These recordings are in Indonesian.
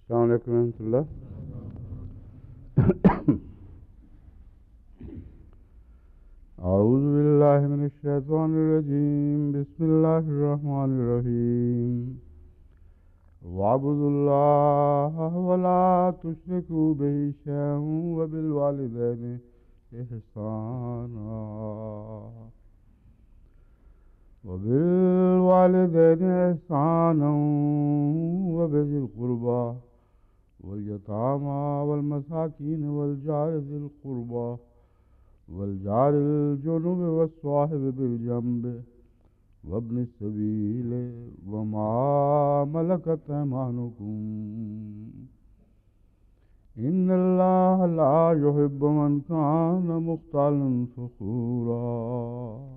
Assalamualaikum warahmatullah. A'udzu billahi minasy syaithanir rajim. Bismillahirrahmanirrahim. Wa'budullaha wa la tusyriku bihi syai'an wa bil walidaini ihsana. وبالوالدين إحسانا وبذي القربى واليتامى والمساكين والجار ذي القربى والجار الجنوب والصاحب بالجنب وابن السبيل وما ملكت أيمانكم إن الله لا يحب من كان مختالا فخورا.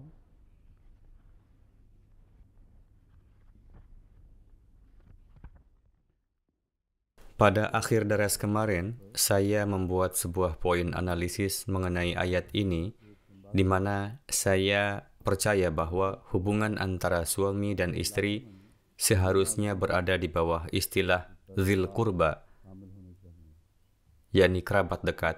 Pada akhir daras kemarin, saya membuat sebuah poin analisis mengenai ayat ini, di mana saya percaya bahwa hubungan antara suami dan istri seharusnya berada di bawah istilah zil qurba, yakni kerabat dekat.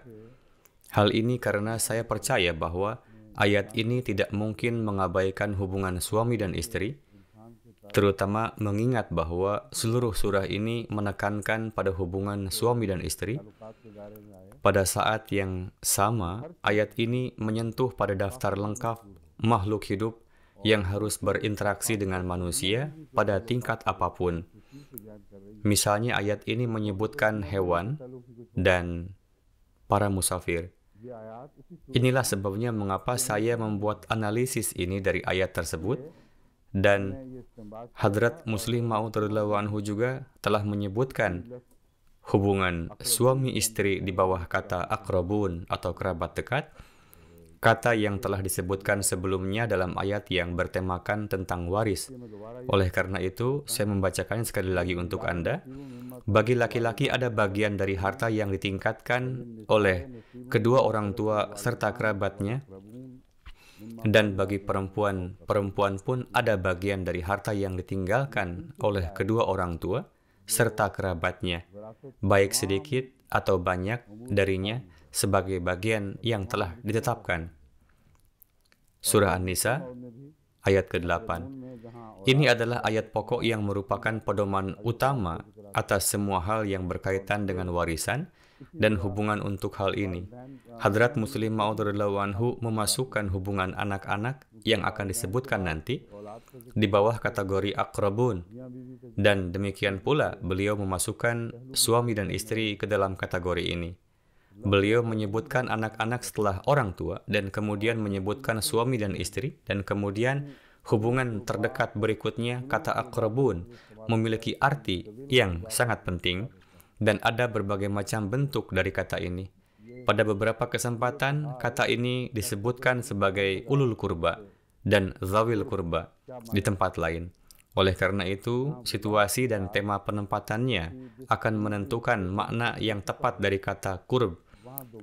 Hal ini karena saya percaya bahwa ayat ini tidak mungkin mengabaikan hubungan suami dan istri, terutama mengingat bahwa seluruh surah ini menekankan pada hubungan suami dan istri. Pada saat yang sama, ayat ini menyentuh pada daftar lengkap makhluk hidup yang harus berinteraksi dengan manusia pada tingkat apapun. Misalnya ayat ini menyebutkan hewan dan para musafir. Inilah sebabnya mengapa saya membuat analisis ini dari ayat tersebut. Dan Hadrat Muslim Maud radhiyallahu anhu juga telah menyebutkan hubungan suami istri di bawah kata akrabun atau kerabat dekat, kata yang telah disebutkan sebelumnya dalam ayat yang bertemakan tentang waris. Oleh karena itu, saya membacakannya sekali lagi untuk Anda. Bagi laki-laki ada bagian dari harta yang ditingkatkan oleh kedua orang tua serta kerabatnya. Dan bagi perempuan pun ada bagian dari harta yang ditinggalkan oleh kedua orang tua serta kerabatnya, baik sedikit atau banyak darinya sebagai bagian yang telah ditetapkan. Surah An-Nisa ayat ke-8. Ini adalah ayat pokok yang merupakan pedoman utama atas semua hal yang berkaitan dengan warisan dan hubungan untuk hal ini. Hadrat Muslim Maud radhiyallahu anhu memasukkan hubungan anak-anak yang akan disebutkan nanti di bawah kategori akrabun, dan demikian pula beliau memasukkan suami dan istri ke dalam kategori ini. Beliau menyebutkan anak-anak setelah orang tua dan kemudian menyebutkan suami dan istri, dan kemudian hubungan terdekat berikutnya, kata akrabun, memiliki arti yang sangat penting. Dan ada berbagai macam bentuk dari kata ini. Pada beberapa kesempatan, kata ini disebutkan sebagai ulul kurba dan zawil kurba di tempat lain. Oleh karena itu, situasi dan tema penempatannya akan menentukan makna yang tepat dari kata kurb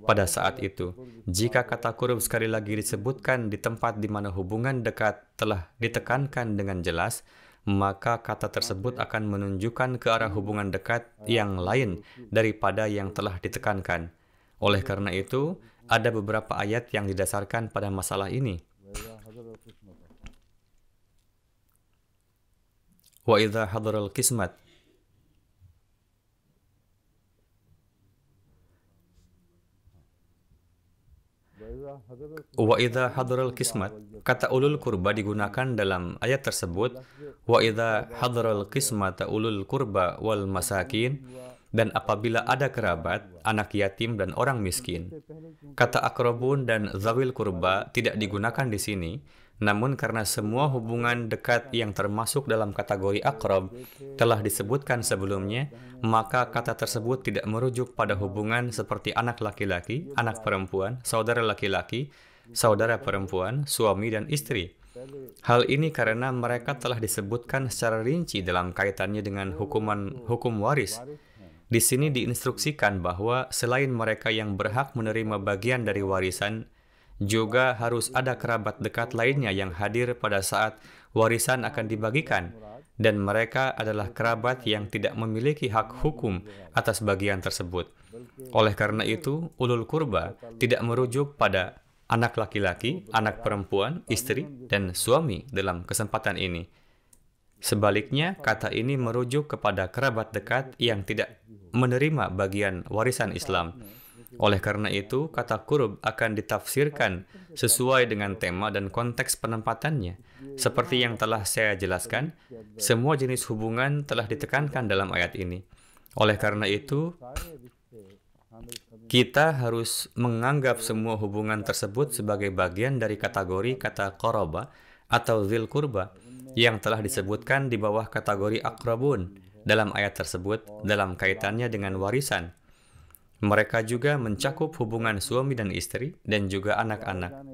pada saat itu. Jika kata kurb sekali lagi disebutkan di tempat di mana hubungan dekat telah ditekankan dengan jelas, maka kata tersebut akan menunjukkan ke arah hubungan dekat yang lain daripada yang telah ditekankan. Oleh karena itu, ada beberapa ayat yang didasarkan pada masalah ini. Wa idza hadaral qismat. Wa idza hadaral qismat, kata ulul kurba digunakan dalam ayat tersebut. Wa idza hadaral qismata ulul kurba wal masakin, dan apabila ada kerabat, anak yatim dan orang miskin. Kata akrabun dan zawil kurba tidak digunakan di sini, namun karena semua hubungan dekat yang termasuk dalam kategori akrab telah disebutkan sebelumnya, maka kata tersebut tidak merujuk pada hubungan seperti anak laki-laki, anak perempuan, saudara laki-laki, saudara perempuan, suami dan istri. Hal ini karena mereka telah disebutkan secara rinci dalam kaitannya dengan hukum waris. Di sini diinstruksikan bahwa selain mereka yang berhak menerima bagian dari warisan, juga harus ada kerabat dekat lainnya yang hadir pada saat warisan akan dibagikan. dan mereka adalah kerabat yang tidak memiliki hak hukum atas bagian tersebut. Oleh karena itu, ulul kurba tidak merujuk pada anak laki-laki, anak perempuan, istri, dan suami dalam kesempatan ini. Sebaliknya, kata ini merujuk kepada kerabat dekat yang tidak menerima bagian warisan Islam. Oleh karena itu, kata qurb akan ditafsirkan sesuai dengan tema dan konteks penempatannya. Seperti yang telah saya jelaskan, semua jenis hubungan telah ditekankan dalam ayat ini. Oleh karena itu, kita harus menganggap semua hubungan tersebut sebagai bagian dari kategori kata qoroba atau zil kurba yang telah disebutkan di bawah kategori akrabun dalam ayat tersebut dalam kaitannya dengan warisan. Mereka juga mencakup hubungan suami dan istri dan juga anak-anak.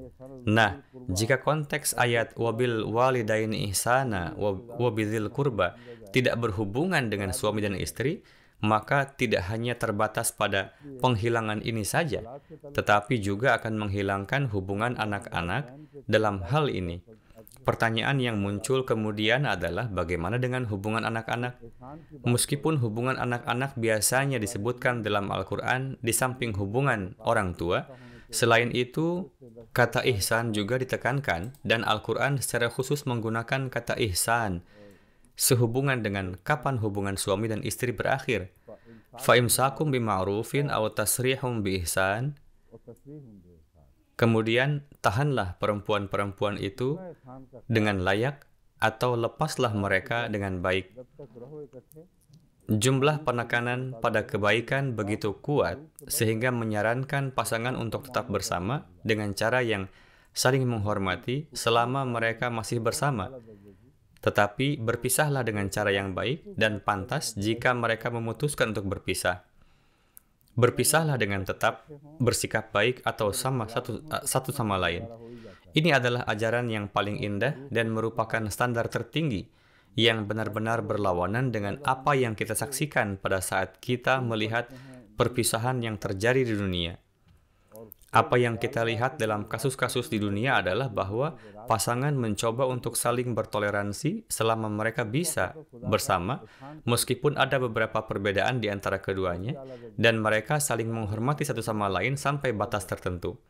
Nah, jika konteks ayat wabil walidaini ihsana wabizil kurba tidak berhubungan dengan suami dan istri, maka tidak hanya terbatas pada penghilangan ini saja, tetapi juga akan menghilangkan hubungan anak-anak dalam hal ini. Pertanyaan yang muncul kemudian adalah bagaimana dengan hubungan anak-anak? Meskipun hubungan anak-anak biasanya disebutkan dalam Al-Quran di samping hubungan orang tua, selain itu, kata ihsan juga ditekankan dan Al-Quran secara khusus menggunakan kata ihsan sehubungan dengan kapan hubungan suami dan istri berakhir. Fa'imsakum bima'rufin aw tasrihum bi ihsan. Kemudian, tahanlah perempuan-perempuan itu dengan layak atau lepaslah mereka dengan baik. Jumlah penekanan pada kebaikan begitu kuat sehingga menyarankan pasangan untuk tetap bersama dengan cara yang saling menghormati selama mereka masih bersama. Tetapi berpisahlah dengan cara yang baik dan pantas jika mereka memutuskan untuk berpisah. Berpisahlah dengan tetap bersikap baik atau satu sama lain. Ini adalah ajaran yang paling indah dan merupakan standar tertinggi yang benar-benar berlawanan dengan apa yang kita saksikan pada saat kita melihat perpisahan yang terjadi di dunia. Apa yang kita lihat dalam kasus-kasus di dunia adalah bahwa pasangan mencoba untuk saling bertoleransi selama mereka bisa bersama, meskipun ada beberapa perbedaan di antara keduanya, dan mereka saling menghormati satu sama lain sampai batas tertentu.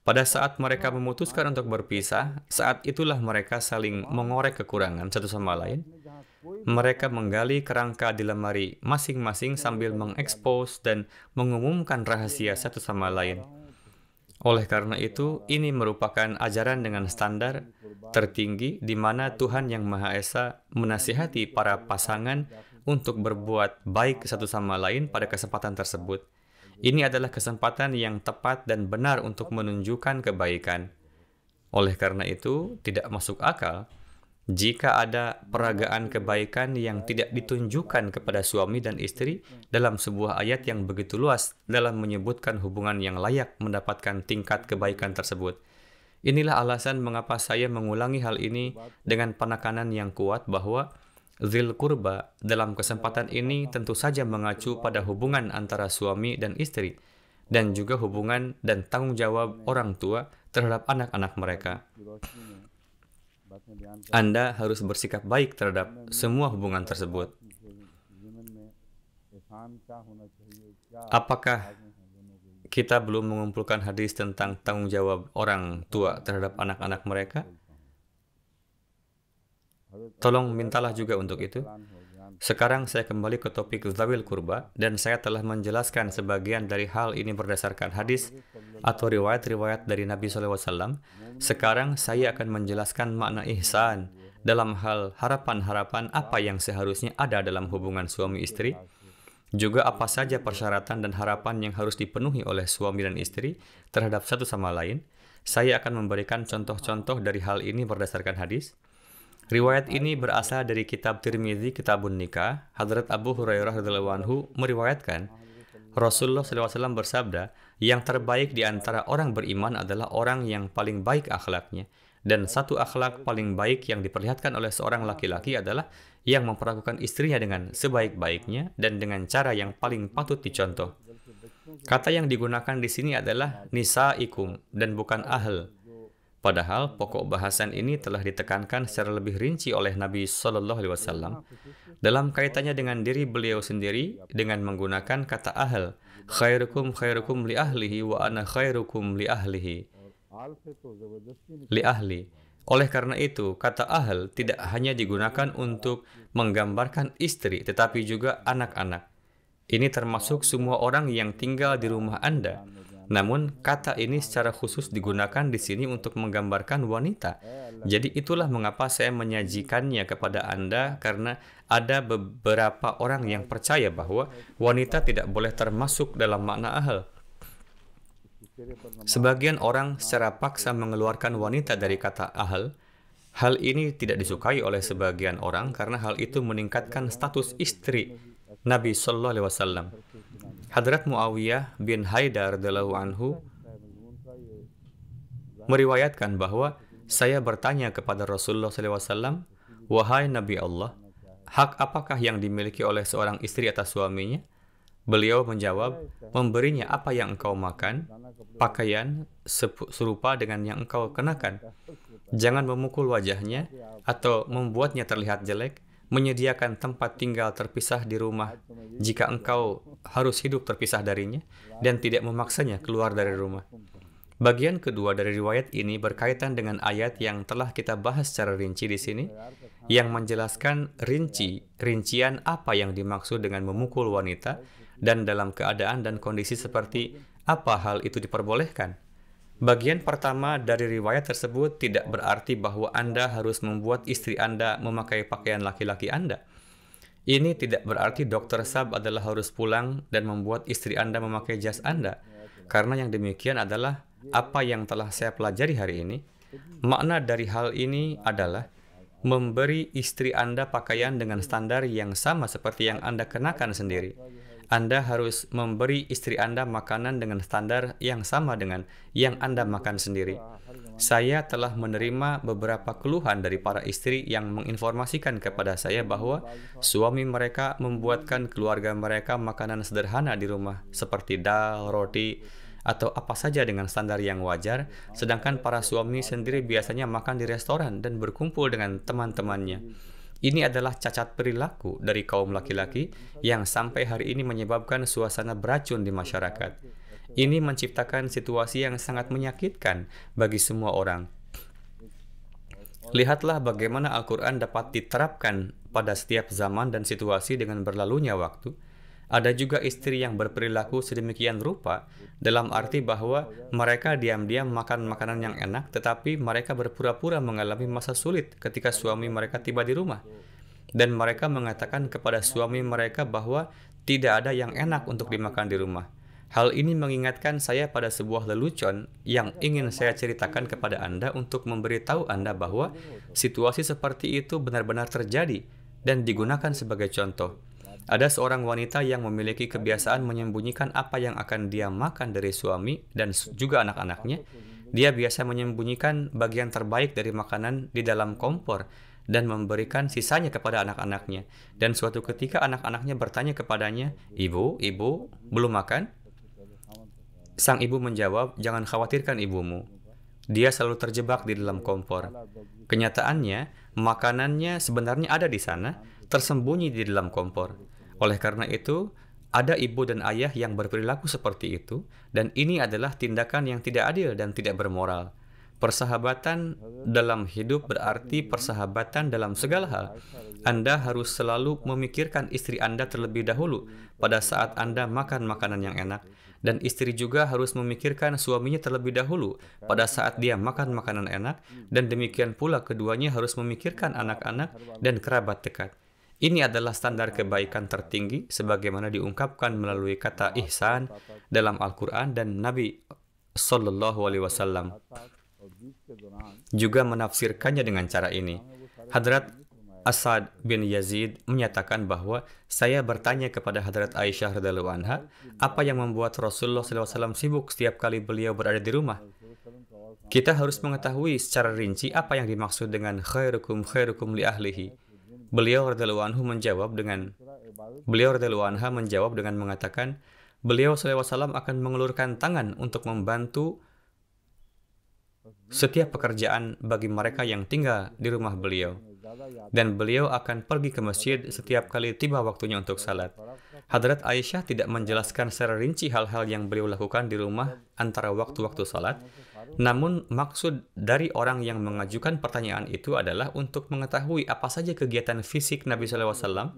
Pada saat mereka memutuskan untuk berpisah, saat itulah mereka saling mengorek kekurangan satu sama lain. Mereka menggali kerangka di lemari masing-masing sambil mengekspos dan mengumumkan rahasia satu sama lain. Oleh karena itu, ini merupakan ajaran dengan standar tertinggi di mana Tuhan Yang Maha Esa menasihati para pasangan untuk berbuat baik satu sama lain pada kesempatan tersebut. Ini adalah kesempatan yang tepat dan benar untuk menunjukkan kebaikan. Oleh karena itu, tidak masuk akal jika ada peragaan kebaikan yang tidak ditunjukkan kepada suami dan istri dalam sebuah ayat yang begitu luas dalam menyebutkan hubungan yang layak mendapatkan tingkat kebaikan tersebut. Inilah alasan mengapa saya mengulangi hal ini dengan penekanan yang kuat bahwa zil kurba dalam kesempatan ini tentu saja mengacu pada hubungan antara suami dan istri dan juga hubungan dan tanggung jawab orang tua terhadap anak-anak mereka. Anda harus bersikap baik terhadap semua hubungan tersebut. Apakah kita belum mengumpulkan hadis tentang tanggung jawab orang tua terhadap anak-anak mereka? Tolong mintalah juga untuk itu. Sekarang saya kembali ke topik zawil kurba dan saya telah menjelaskan sebagian dari hal ini berdasarkan hadis atau riwayat-riwayat dari Nabi SAW. Sekarang saya akan menjelaskan makna ihsan dalam hal harapan-harapan apa yang seharusnya ada dalam hubungan suami istri, juga apa saja persyaratan dan harapan yang harus dipenuhi oleh suami dan istri terhadap satu sama lain. Saya akan memberikan contoh-contoh dari hal ini berdasarkan hadis. Riwayat ini berasal dari kitab Tirmizi, Kitabun Nikah. Hadrat Abu Hurairah radhiyallahu anhu meriwayatkan, Rasulullah SAW bersabda, yang terbaik di antara orang beriman adalah orang yang paling baik akhlaknya. Dan satu akhlak paling baik yang diperlihatkan oleh seorang laki-laki adalah yang memperlakukan istrinya dengan sebaik-baiknya dan dengan cara yang paling patut dicontoh. Kata yang digunakan di sini adalah nisaikum dan bukan ahl. Padahal pokok bahasan ini telah ditekankan secara lebih rinci oleh Nabi Shallallahu Alaihi Wasallam dalam kaitannya dengan diri beliau sendiri dengan menggunakan kata ahl. Khairukum khairukum li ahlihi wa ana khairukum li ahlihi. Li ahli. Oleh karena itu, kata ahl tidak hanya digunakan untuk menggambarkan istri, tetapi juga anak-anak. Ini termasuk semua orang yang tinggal di rumah Anda. Namun, kata ini secara khusus digunakan di sini untuk menggambarkan wanita. Jadi itulah mengapa saya menyajikannya kepada Anda, karena ada beberapa orang yang percaya bahwa wanita tidak boleh termasuk dalam makna ahl. Sebagian orang secara paksa mengeluarkan wanita dari kata ahl. Hal ini tidak disukai oleh sebagian orang karena hal itu meningkatkan status istri Nabi Sallallahu Alaihi Wasallam. Hadrat Muawiyah bin Haidar radhiyallahu anhu meriwayatkan bahwa saya bertanya kepada Rasulullah SAW, wahai Nabi Allah, hak apakah yang dimiliki oleh seorang istri atas suaminya? Beliau menjawab, memberinya apa yang engkau makan, pakaian serupa dengan yang engkau kenakan. Jangan memukul wajahnya atau membuatnya terlihat jelek, menyediakan tempat tinggal terpisah di rumah jika engkau harus hidup terpisah darinya, dan tidak memaksanya keluar dari rumah. Bagian kedua dari riwayat ini berkaitan dengan ayat yang telah kita bahas secara rinci di sini, yang menjelaskan rincian apa yang dimaksud dengan memukul wanita, dan dalam keadaan dan kondisi seperti apa hal itu diperbolehkan. Bagian pertama dari riwayat tersebut tidak berarti bahwa Anda harus membuat istri Anda memakai pakaian laki-laki Anda. Ini tidak berarti Dr. Sab adalah harus pulang dan membuat istri Anda memakai jas Anda, karena yang demikian adalah apa yang telah saya pelajari hari ini. Makna dari hal ini adalah memberi istri Anda pakaian dengan standar yang sama seperti yang Anda kenakan sendiri. Anda harus memberi istri Anda makanan dengan standar yang sama dengan yang Anda makan sendiri. Saya telah menerima beberapa keluhan dari para istri yang menginformasikan kepada saya bahwa suami mereka membuatkan keluarga mereka makanan sederhana di rumah seperti dal, roti, atau apa saja dengan standar yang wajar, sedangkan para suami sendiri biasanya makan di restoran dan berkumpul dengan teman-temannya. Ini adalah cacat perilaku dari kaum laki-laki yang sampai hari ini menyebabkan suasana beracun di masyarakat. Ini menciptakan situasi yang sangat menyakitkan bagi semua orang. Lihatlah bagaimana Al-Quran dapat diterapkan pada setiap zaman dan situasi dengan berlalunya waktu. Ada juga istri yang berperilaku sedemikian rupa, dalam arti bahwa mereka diam-diam makan makanan yang enak, tetapi mereka berpura-pura mengalami masa sulit ketika suami mereka tiba di rumah. Dan mereka mengatakan kepada suami mereka bahwa tidak ada yang enak untuk dimakan di rumah. Hal ini mengingatkan saya pada sebuah lelucon yang ingin saya ceritakan kepada Anda untuk memberitahu Anda bahwa situasi seperti itu benar-benar terjadi dan digunakan sebagai contoh. Ada seorang wanita yang memiliki kebiasaan menyembunyikan apa yang akan dia makan dari suami dan juga anak-anaknya. Dia biasa menyembunyikan bagian terbaik dari makanan di dalam kompor dan memberikan sisanya kepada anak-anaknya. Dan suatu ketika anak-anaknya bertanya kepadanya, "Ibu, belum makan?" Sang ibu menjawab, "Jangan khawatirkan ibumu. Dia selalu terjebak di dalam kompor." Kenyataannya, makanannya sebenarnya ada di sana, tersembunyi di dalam kompor. Oleh karena itu, ada ibu dan ayah yang berperilaku seperti itu, dan ini adalah tindakan yang tidak adil dan tidak bermoral. Persahabatan dalam hidup berarti persahabatan dalam segala hal. Anda harus selalu memikirkan istri Anda terlebih dahulu pada saat Anda makan makanan yang enak, dan istri juga harus memikirkan suaminya terlebih dahulu pada saat dia makan makanan enak, dan demikian pula keduanya harus memikirkan anak-anak dan kerabat dekat. Ini adalah standar kebaikan tertinggi sebagaimana diungkapkan melalui kata ihsan dalam Al-Quran, dan Nabi Sallallahu Alaihi Wasallam juga menafsirkannya dengan cara ini. Hadrat Asad bin Yazid menyatakan bahwa saya bertanya kepada Hadrat Aisyah radhiyallahu anha, apa yang membuat Rasulullah SAW sibuk setiap kali beliau berada di rumah. Kita harus mengetahui secara rinci apa yang dimaksud dengan khairukum khairukum li ahlihi. Beliau radhiyallahu anha menjawab dengan mengatakan, beliau SAW akan mengulurkan tangan untuk membantu setiap pekerjaan bagi mereka yang tinggal di rumah beliau. Dan beliau akan pergi ke masjid setiap kali tiba waktunya untuk salat. Hadrat Aisyah tidak menjelaskan secara rinci hal-hal yang beliau lakukan di rumah antara waktu-waktu salat. Namun, maksud dari orang yang mengajukan pertanyaan itu adalah untuk mengetahui apa saja kegiatan fisik Nabi SAW.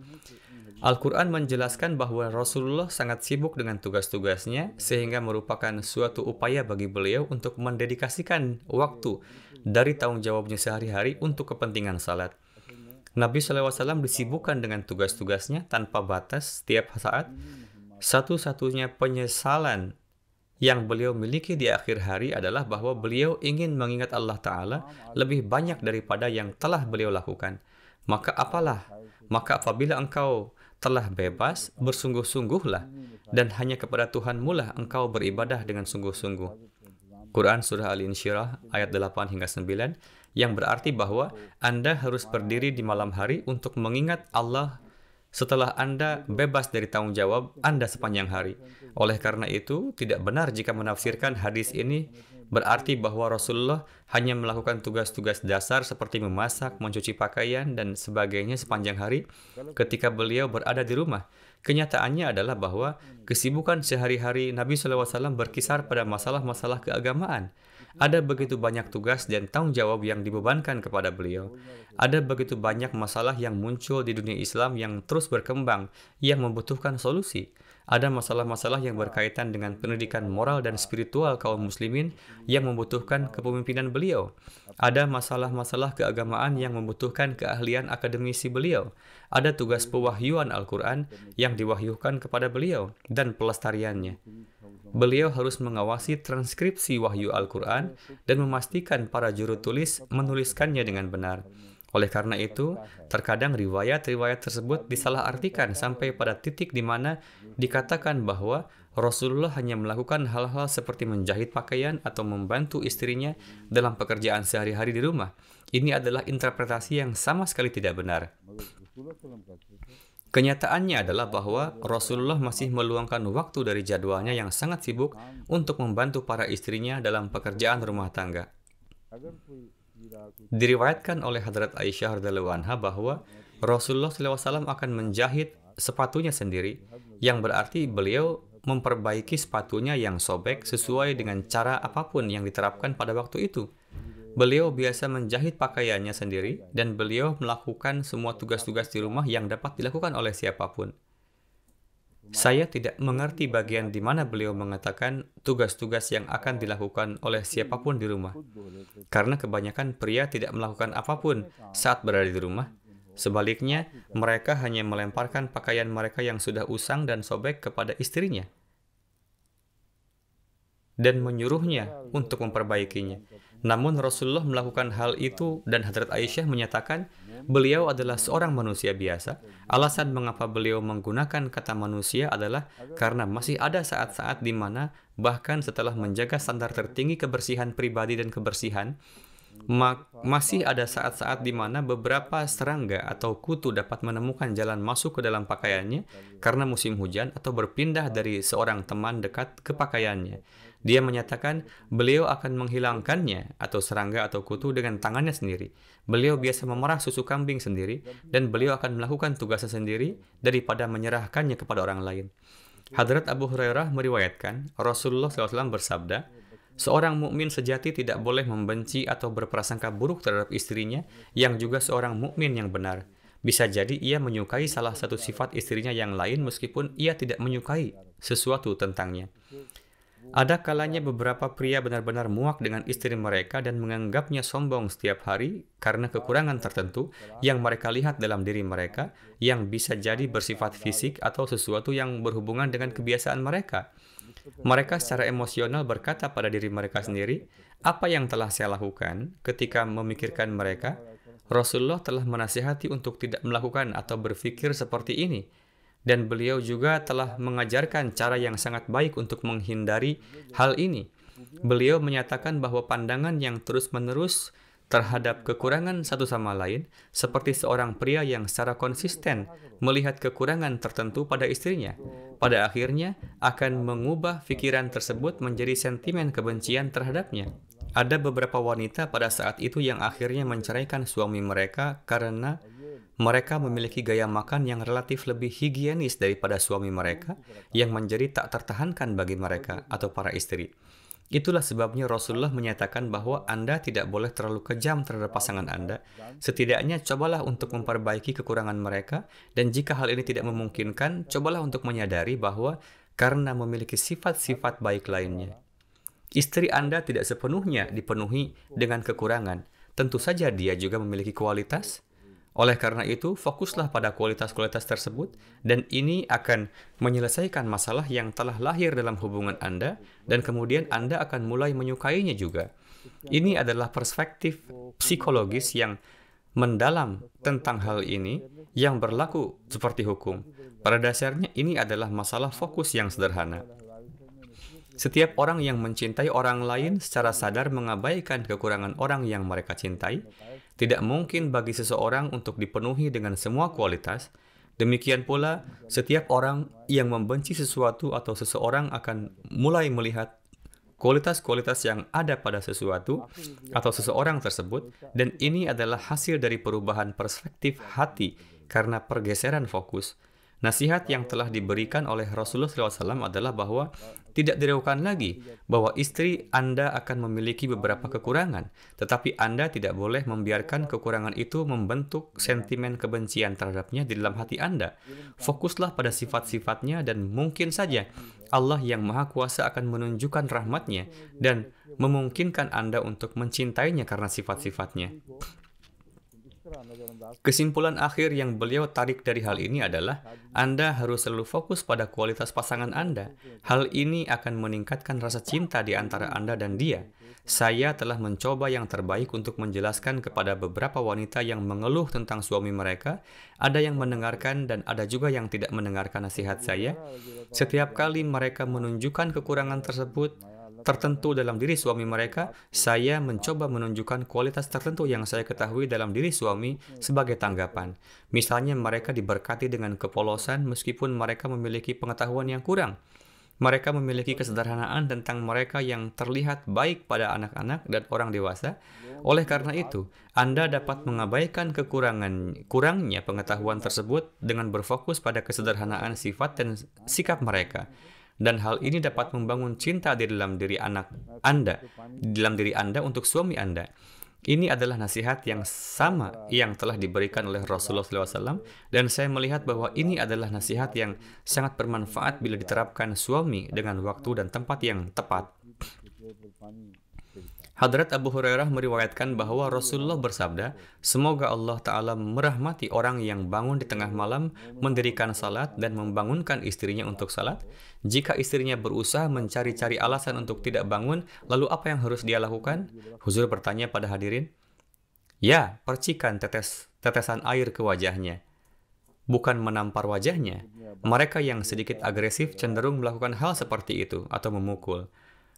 Al-Quran menjelaskan bahwa Rasulullah sangat sibuk dengan tugas-tugasnya, sehingga merupakan suatu upaya bagi beliau untuk mendedikasikan waktu dari tanggung jawabnya sehari-hari untuk kepentingan salat. Nabi SAW disibukkan dengan tugas-tugasnya tanpa batas setiap saat. Satu-satunya penyesalan yang beliau miliki di akhir hari adalah bahwa beliau ingin mengingat Allah Ta'ala lebih banyak daripada yang telah beliau lakukan. Maka apabila engkau telah bebas, bersungguh-sungguhlah, dan hanya kepada Tuhanmu lah engkau beribadah dengan sungguh-sungguh. Quran Surah Al-Insyirah ayat 8 hingga 9, yang berarti bahwa Anda harus berdiri di malam hari untuk mengingat Allah setelah Anda bebas dari tanggung jawab Anda sepanjang hari. Oleh karena itu, tidak benar jika menafsirkan hadis ini berarti bahwa Rasulullah hanya melakukan tugas-tugas dasar seperti memasak, mencuci pakaian, dan sebagainya sepanjang hari ketika beliau berada di rumah. Kenyataannya adalah bahwa kesibukan sehari-hari Nabi SAW berkisar pada masalah-masalah keagamaan. Ada begitu banyak tugas dan tanggung jawab yang dibebankan kepada beliau. Ada begitu banyak masalah yang muncul di dunia Islam yang terus berkembang, yang membutuhkan solusi. Ada masalah-masalah yang berkaitan dengan pendidikan moral dan spiritual kaum muslimin yang membutuhkan kepemimpinan beliau. Ada masalah-masalah keagamaan yang membutuhkan keahlian akademisi beliau. Ada tugas pewahyuan Al-Quran yang diwahyukan kepada beliau dan pelestariannya. Beliau harus mengawasi transkripsi wahyu Al-Quran dan memastikan para juru tulis menuliskannya dengan benar. Oleh karena itu, terkadang riwayat-riwayat tersebut disalahartikan sampai pada titik di mana dikatakan bahwa Rasulullah hanya melakukan hal-hal seperti menjahit pakaian atau membantu istrinya dalam pekerjaan sehari-hari di rumah. Ini adalah interpretasi yang sama sekali tidak benar. Kenyataannya adalah bahwa Rasulullah masih meluangkan waktu dari jadwalnya yang sangat sibuk untuk membantu para istrinya dalam pekerjaan rumah tangga. Diriwayatkan oleh Hadrat Aisyah radhiyallahu anha bahwa Rasulullah SAW akan menjahit sepatunya sendiri, yang berarti beliau memperbaiki sepatunya yang sobek sesuai dengan cara apapun yang diterapkan pada waktu itu. Beliau biasa menjahit pakaiannya sendiri, dan beliau melakukan semua tugas-tugas di rumah yang dapat dilakukan oleh siapapun. Saya tidak mengerti bagian di mana beliau mengatakan tugas-tugas yang akan dilakukan oleh siapapun di rumah. Karena kebanyakan pria tidak melakukan apapun saat berada di rumah. Sebaliknya, mereka hanya melemparkan pakaian mereka yang sudah usang dan sobek kepada istrinya dan menyuruhnya untuk memperbaikinya. Namun Rasulullah melakukan hal itu, dan Hadrat Aisyah menyatakan beliau adalah seorang manusia biasa. Alasan mengapa beliau menggunakan kata manusia adalah karena masih ada saat-saat di mana bahkan setelah menjaga standar tertinggi kebersihan pribadi dan kebersihan, masih ada saat-saat di mana beberapa serangga atau kutu dapat menemukan jalan masuk ke dalam pakaiannya karena musim hujan atau berpindah dari seorang teman dekat ke pakaiannya. Dia menyatakan beliau akan menghilangkannya atau serangga atau kutu dengan tangannya sendiri. Beliau biasa memerah susu kambing sendiri, dan beliau akan melakukan tugasnya sendiri daripada menyerahkannya kepada orang lain. Hadrat Abu Hurairah meriwayatkan Rasulullah SAW bersabda, seorang mukmin sejati tidak boleh membenci atau berprasangka buruk terhadap istrinya yang juga seorang mukmin yang benar. Bisa jadi ia menyukai salah satu sifat istrinya yang lain meskipun ia tidak menyukai sesuatu tentangnya. Ada kalanya beberapa pria benar-benar muak dengan istri mereka dan menganggapnya sombong setiap hari karena kekurangan tertentu yang mereka lihat dalam diri mereka, yang bisa jadi bersifat fisik atau sesuatu yang berhubungan dengan kebiasaan mereka. Mereka secara emosional berkata pada diri mereka sendiri, apa yang telah saya lakukan ketika memikirkan mereka? Rasulullah telah menasihati untuk tidak melakukan atau berpikir seperti ini. Dan beliau juga telah mengajarkan cara yang sangat baik untuk menghindari hal ini. Beliau menyatakan bahwa pandangan yang terus-menerus terhadap kekurangan satu sama lain, seperti seorang pria yang secara konsisten melihat kekurangan tertentu pada istrinya, pada akhirnya akan mengubah pikiran tersebut menjadi sentimen kebencian terhadapnya. Ada beberapa wanita pada saat itu yang akhirnya menceraikan suami mereka karena mereka memiliki gaya makan yang relatif lebih higienis daripada suami mereka, yang menjadi tak tertahankan bagi mereka atau para istri. Itulah sebabnya Rasulullah menyatakan bahwa Anda tidak boleh terlalu kejam terhadap pasangan Anda. Setidaknya cobalah untuk memperbaiki kekurangan mereka, dan jika hal ini tidak memungkinkan, cobalah untuk menyadari bahwa karena memiliki sifat-sifat baik lainnya. Istri Anda tidak sepenuhnya dipenuhi dengan kekurangan. Tentu saja dia juga memiliki kualitas. Oleh karena itu, fokuslah pada kualitas-kualitas tersebut, dan ini akan menyelesaikan masalah yang telah lahir dalam hubungan Anda, dan kemudian Anda akan mulai menyukainya juga. Ini adalah perspektif psikologis yang mendalam tentang hal ini, yang berlaku seperti hukum. Pada dasarnya, ini adalah masalah fokus yang sederhana. Setiap orang yang mencintai orang lain secara sadar mengabaikan kekurangan orang yang mereka cintai. Tidak mungkin bagi seseorang untuk dipenuhi dengan semua kualitas. Demikian pula, setiap orang yang membenci sesuatu atau seseorang akan mulai melihat kualitas-kualitas yang ada pada sesuatu atau seseorang tersebut, dan ini adalah hasil dari perubahan perspektif hati karena pergeseran fokus. Nasihat yang telah diberikan oleh Rasulullah SAW adalah bahwa tidak diragukan lagi bahwa istri Anda akan memiliki beberapa kekurangan, tetapi Anda tidak boleh membiarkan kekurangan itu membentuk sentimen kebencian terhadapnya di dalam hati Anda. Fokuslah pada sifat-sifatnya, dan mungkin saja Allah yang Maha Kuasa akan menunjukkan rahmatnya dan memungkinkan Anda untuk mencintainya karena sifat-sifatnya. Kesimpulan akhir yang beliau tarik dari hal ini adalah Anda harus selalu fokus pada kualitas pasangan Anda. Hal ini akan meningkatkan rasa cinta di antara Anda dan dia. Saya telah mencoba yang terbaik untuk menjelaskan kepada beberapa wanita yang mengeluh tentang suami mereka. Ada yang mendengarkan dan ada juga yang tidak mendengarkan nasihat saya. Setiap kali mereka menunjukkan kekurangan tersebut tertentu dalam diri suami mereka, saya mencoba menunjukkan kualitas tertentu yang saya ketahui dalam diri suami sebagai tanggapan. Misalnya mereka diberkati dengan kepolosan meskipun mereka memiliki pengetahuan yang kurang. Mereka memiliki kesederhanaan tentang mereka yang terlihat baik pada anak-anak dan orang dewasa. Oleh karena itu, Anda dapat mengabaikan kurangnya pengetahuan tersebut dengan berfokus pada kesederhanaan sifat dan sikap mereka. Dan hal ini dapat membangun cinta di dalam diri Anda untuk suami Anda. Ini adalah nasihat yang sama yang telah diberikan oleh Rasulullah SAW, dan saya melihat bahwa ini adalah nasihat yang sangat bermanfaat bila diterapkan suami dengan waktu dan tempat yang tepat. Hadrat Abu Hurairah meriwayatkan bahwa Rasulullah bersabda, "Semoga Allah Ta'ala merahmati orang yang bangun di tengah malam, mendirikan salat, dan membangunkan istrinya untuk salat. Jika istrinya berusaha mencari-cari alasan untuk tidak bangun, lalu apa yang harus dia lakukan?" Huzur bertanya pada hadirin. "Ya, percikan tetesan air ke wajahnya." Bukan menampar wajahnya. Mereka yang sedikit agresif cenderung melakukan hal seperti itu atau memukul.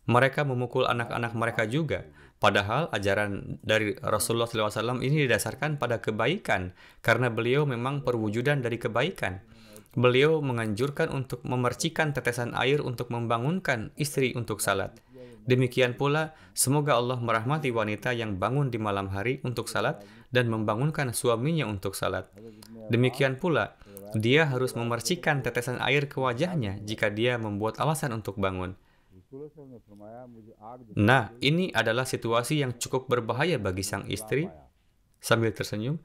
Mereka memukul anak-anak mereka juga. Padahal ajaran dari Rasulullah SAW ini didasarkan pada kebaikan, karena beliau memang perwujudan dari kebaikan. Beliau menganjurkan untuk memercikan tetesan air untuk membangunkan istri untuk salat. Demikian pula, semoga Allah merahmati wanita yang bangun di malam hari untuk salat dan membangunkan suaminya untuk salat. Demikian pula, dia harus memercikan tetesan air ke wajahnya jika dia membuat alasan untuk bangun. Nah, ini adalah situasi yang cukup berbahaya bagi sang istri. Sambil tersenyum,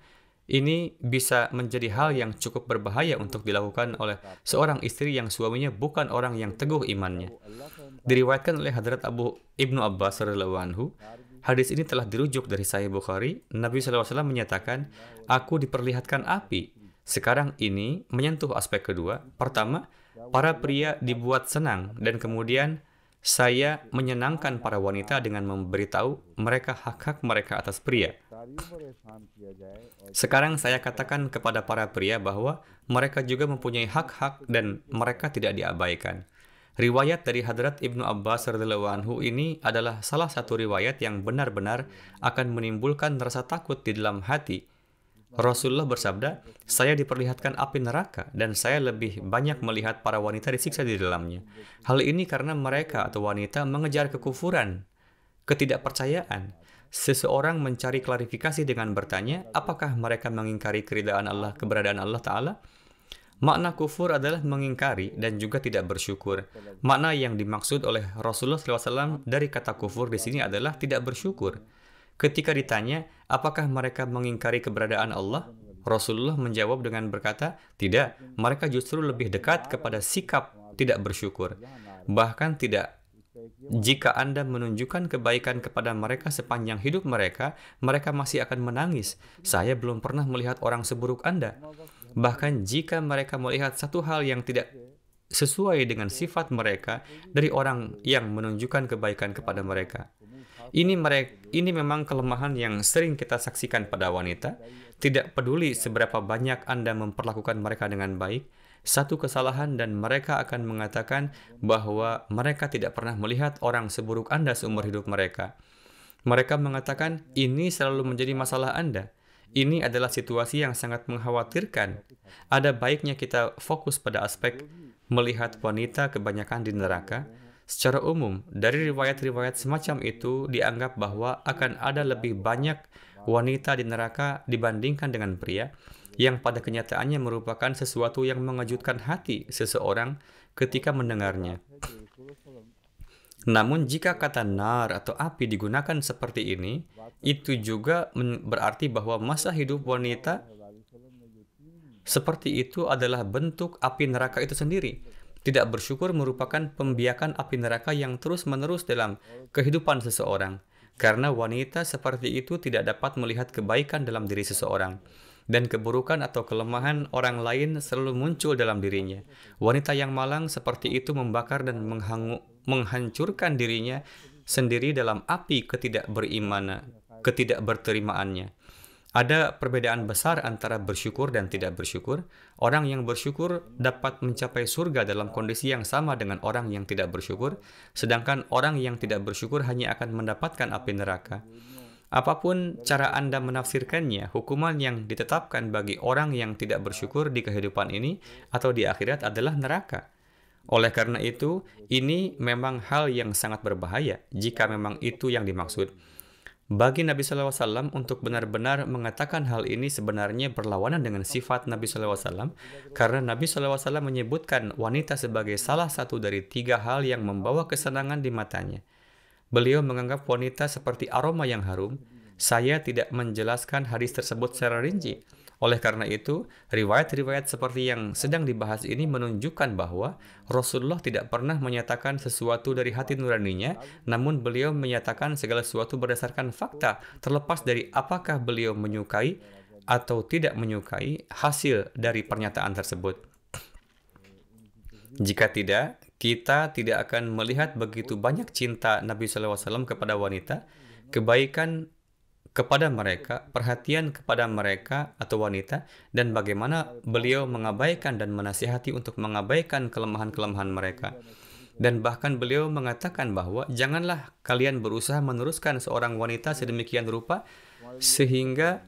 ini bisa menjadi hal yang cukup berbahaya untuk dilakukan oleh seorang istri yang suaminya bukan orang yang teguh imannya. Diriwayatkan oleh Hadrat Ibnu Abbas radhiyallahu anhu, hadis ini telah dirujuk dari Sahih Bukhari. Nabi SAW menyatakan, "Aku diperlihatkan api." Sekarang ini menyentuh aspek kedua. Pertama, para pria dibuat senang, dan kemudian saya menyenangkan para wanita dengan memberitahu mereka hak-hak mereka atas pria. Sekarang saya katakan kepada para pria bahwa mereka juga mempunyai hak-hak dan mereka tidak diabaikan. Riwayat dari Hadrat Ibnu Abbas radhiyallahu anhu ini adalah salah satu riwayat yang benar-benar akan menimbulkan rasa takut di dalam hati. Rasulullah bersabda, "Saya diperlihatkan api neraka dan saya lebih banyak melihat para wanita disiksa di dalamnya." Hal ini karena mereka atau wanita mengejar kekufuran. ketidakpercayaan. Seseorang mencari klarifikasi dengan bertanya, apakah mereka mengingkari keberadaan Allah Ta'ala? Makna kufur adalah mengingkari dan juga tidak bersyukur. Makna yang dimaksud oleh Rasulullah SAW dari kata kufur di sini adalah tidak bersyukur. Ketika ditanya, apakah mereka mengingkari keberadaan Allah? Rasulullah menjawab dengan berkata, tidak, mereka justru lebih dekat kepada sikap tidak bersyukur. Bahkan tidak. Jika Anda menunjukkan kebaikan kepada mereka sepanjang hidup mereka, mereka masih akan menangis. Saya belum pernah melihat orang seburuk Anda. Bahkan jika mereka melihat satu hal yang tidak sesuai dengan sifat mereka dari orang yang menunjukkan kebaikan kepada mereka. Ini memang kelemahan yang sering kita saksikan pada wanita. Tidak peduli seberapa banyak Anda memperlakukan mereka dengan baik, satu kesalahan dan mereka akan mengatakan bahwa mereka tidak pernah melihat orang seburuk Anda seumur hidup mereka. Mereka mengatakan, ini selalu menjadi masalah Anda. Ini adalah situasi yang sangat mengkhawatirkan. Ada baiknya kita fokus pada aspek melihat wanita kebanyakan di neraka. Secara umum, dari riwayat-riwayat semacam itu dianggap bahwa akan ada lebih banyak wanita di neraka dibandingkan dengan pria, yang pada kenyataannya merupakan sesuatu yang mengejutkan hati seseorang ketika mendengarnya. Namun jika kata nar atau api digunakan seperti ini, itu juga berarti bahwa masa hidup wanita seperti itu adalah bentuk api neraka itu sendiri. Tidak bersyukur merupakan pembiakan api neraka yang terus-menerus dalam kehidupan seseorang. Karena wanita seperti itu tidak dapat melihat kebaikan dalam diri seseorang. Dan keburukan atau kelemahan orang lain selalu muncul dalam dirinya. Wanita yang malang seperti itu membakar dan menghancurkan dirinya sendiri dalam api ketidakberterimaannya. Ada perbedaan besar antara bersyukur dan tidak bersyukur. Orang yang bersyukur dapat mencapai surga dalam kondisi yang sama dengan orang yang tidak bersyukur, sedangkan orang yang tidak bersyukur hanya akan mendapatkan api neraka. Apapun cara Anda menafsirkannya, hukuman yang ditetapkan bagi orang yang tidak bersyukur di kehidupan ini atau di akhirat adalah neraka. Oleh karena itu, ini memang hal yang sangat berbahaya jika memang itu yang dimaksud. Bagi Nabi SAW untuk benar-benar mengatakan hal ini sebenarnya berlawanan dengan sifat Nabi SAW, karena Nabi SAW menyebutkan wanita sebagai salah satu dari 3 hal yang membawa kesenangan di matanya. Beliau menganggap wanita seperti aroma yang harum. Saya tidak menjelaskan hadis tersebut secara rinci. Oleh karena itu, riwayat-riwayat seperti yang sedang dibahas ini menunjukkan bahwa Rasulullah tidak pernah menyatakan sesuatu dari hati nuraninya, namun beliau menyatakan segala sesuatu berdasarkan fakta, terlepas dari apakah beliau menyukai atau tidak menyukai hasil dari pernyataan tersebut. Jika tidak, kita tidak akan melihat begitu banyak cinta Nabi SAW kepada wanita, kebaikan kepada mereka, perhatian kepada mereka atau wanita, dan bagaimana beliau mengabaikan dan menasihati untuk mengabaikan kelemahan-kelemahan mereka. Dan bahkan beliau mengatakan bahwa janganlah kalian berusaha meneruskan seorang wanita sedemikian rupa sehingga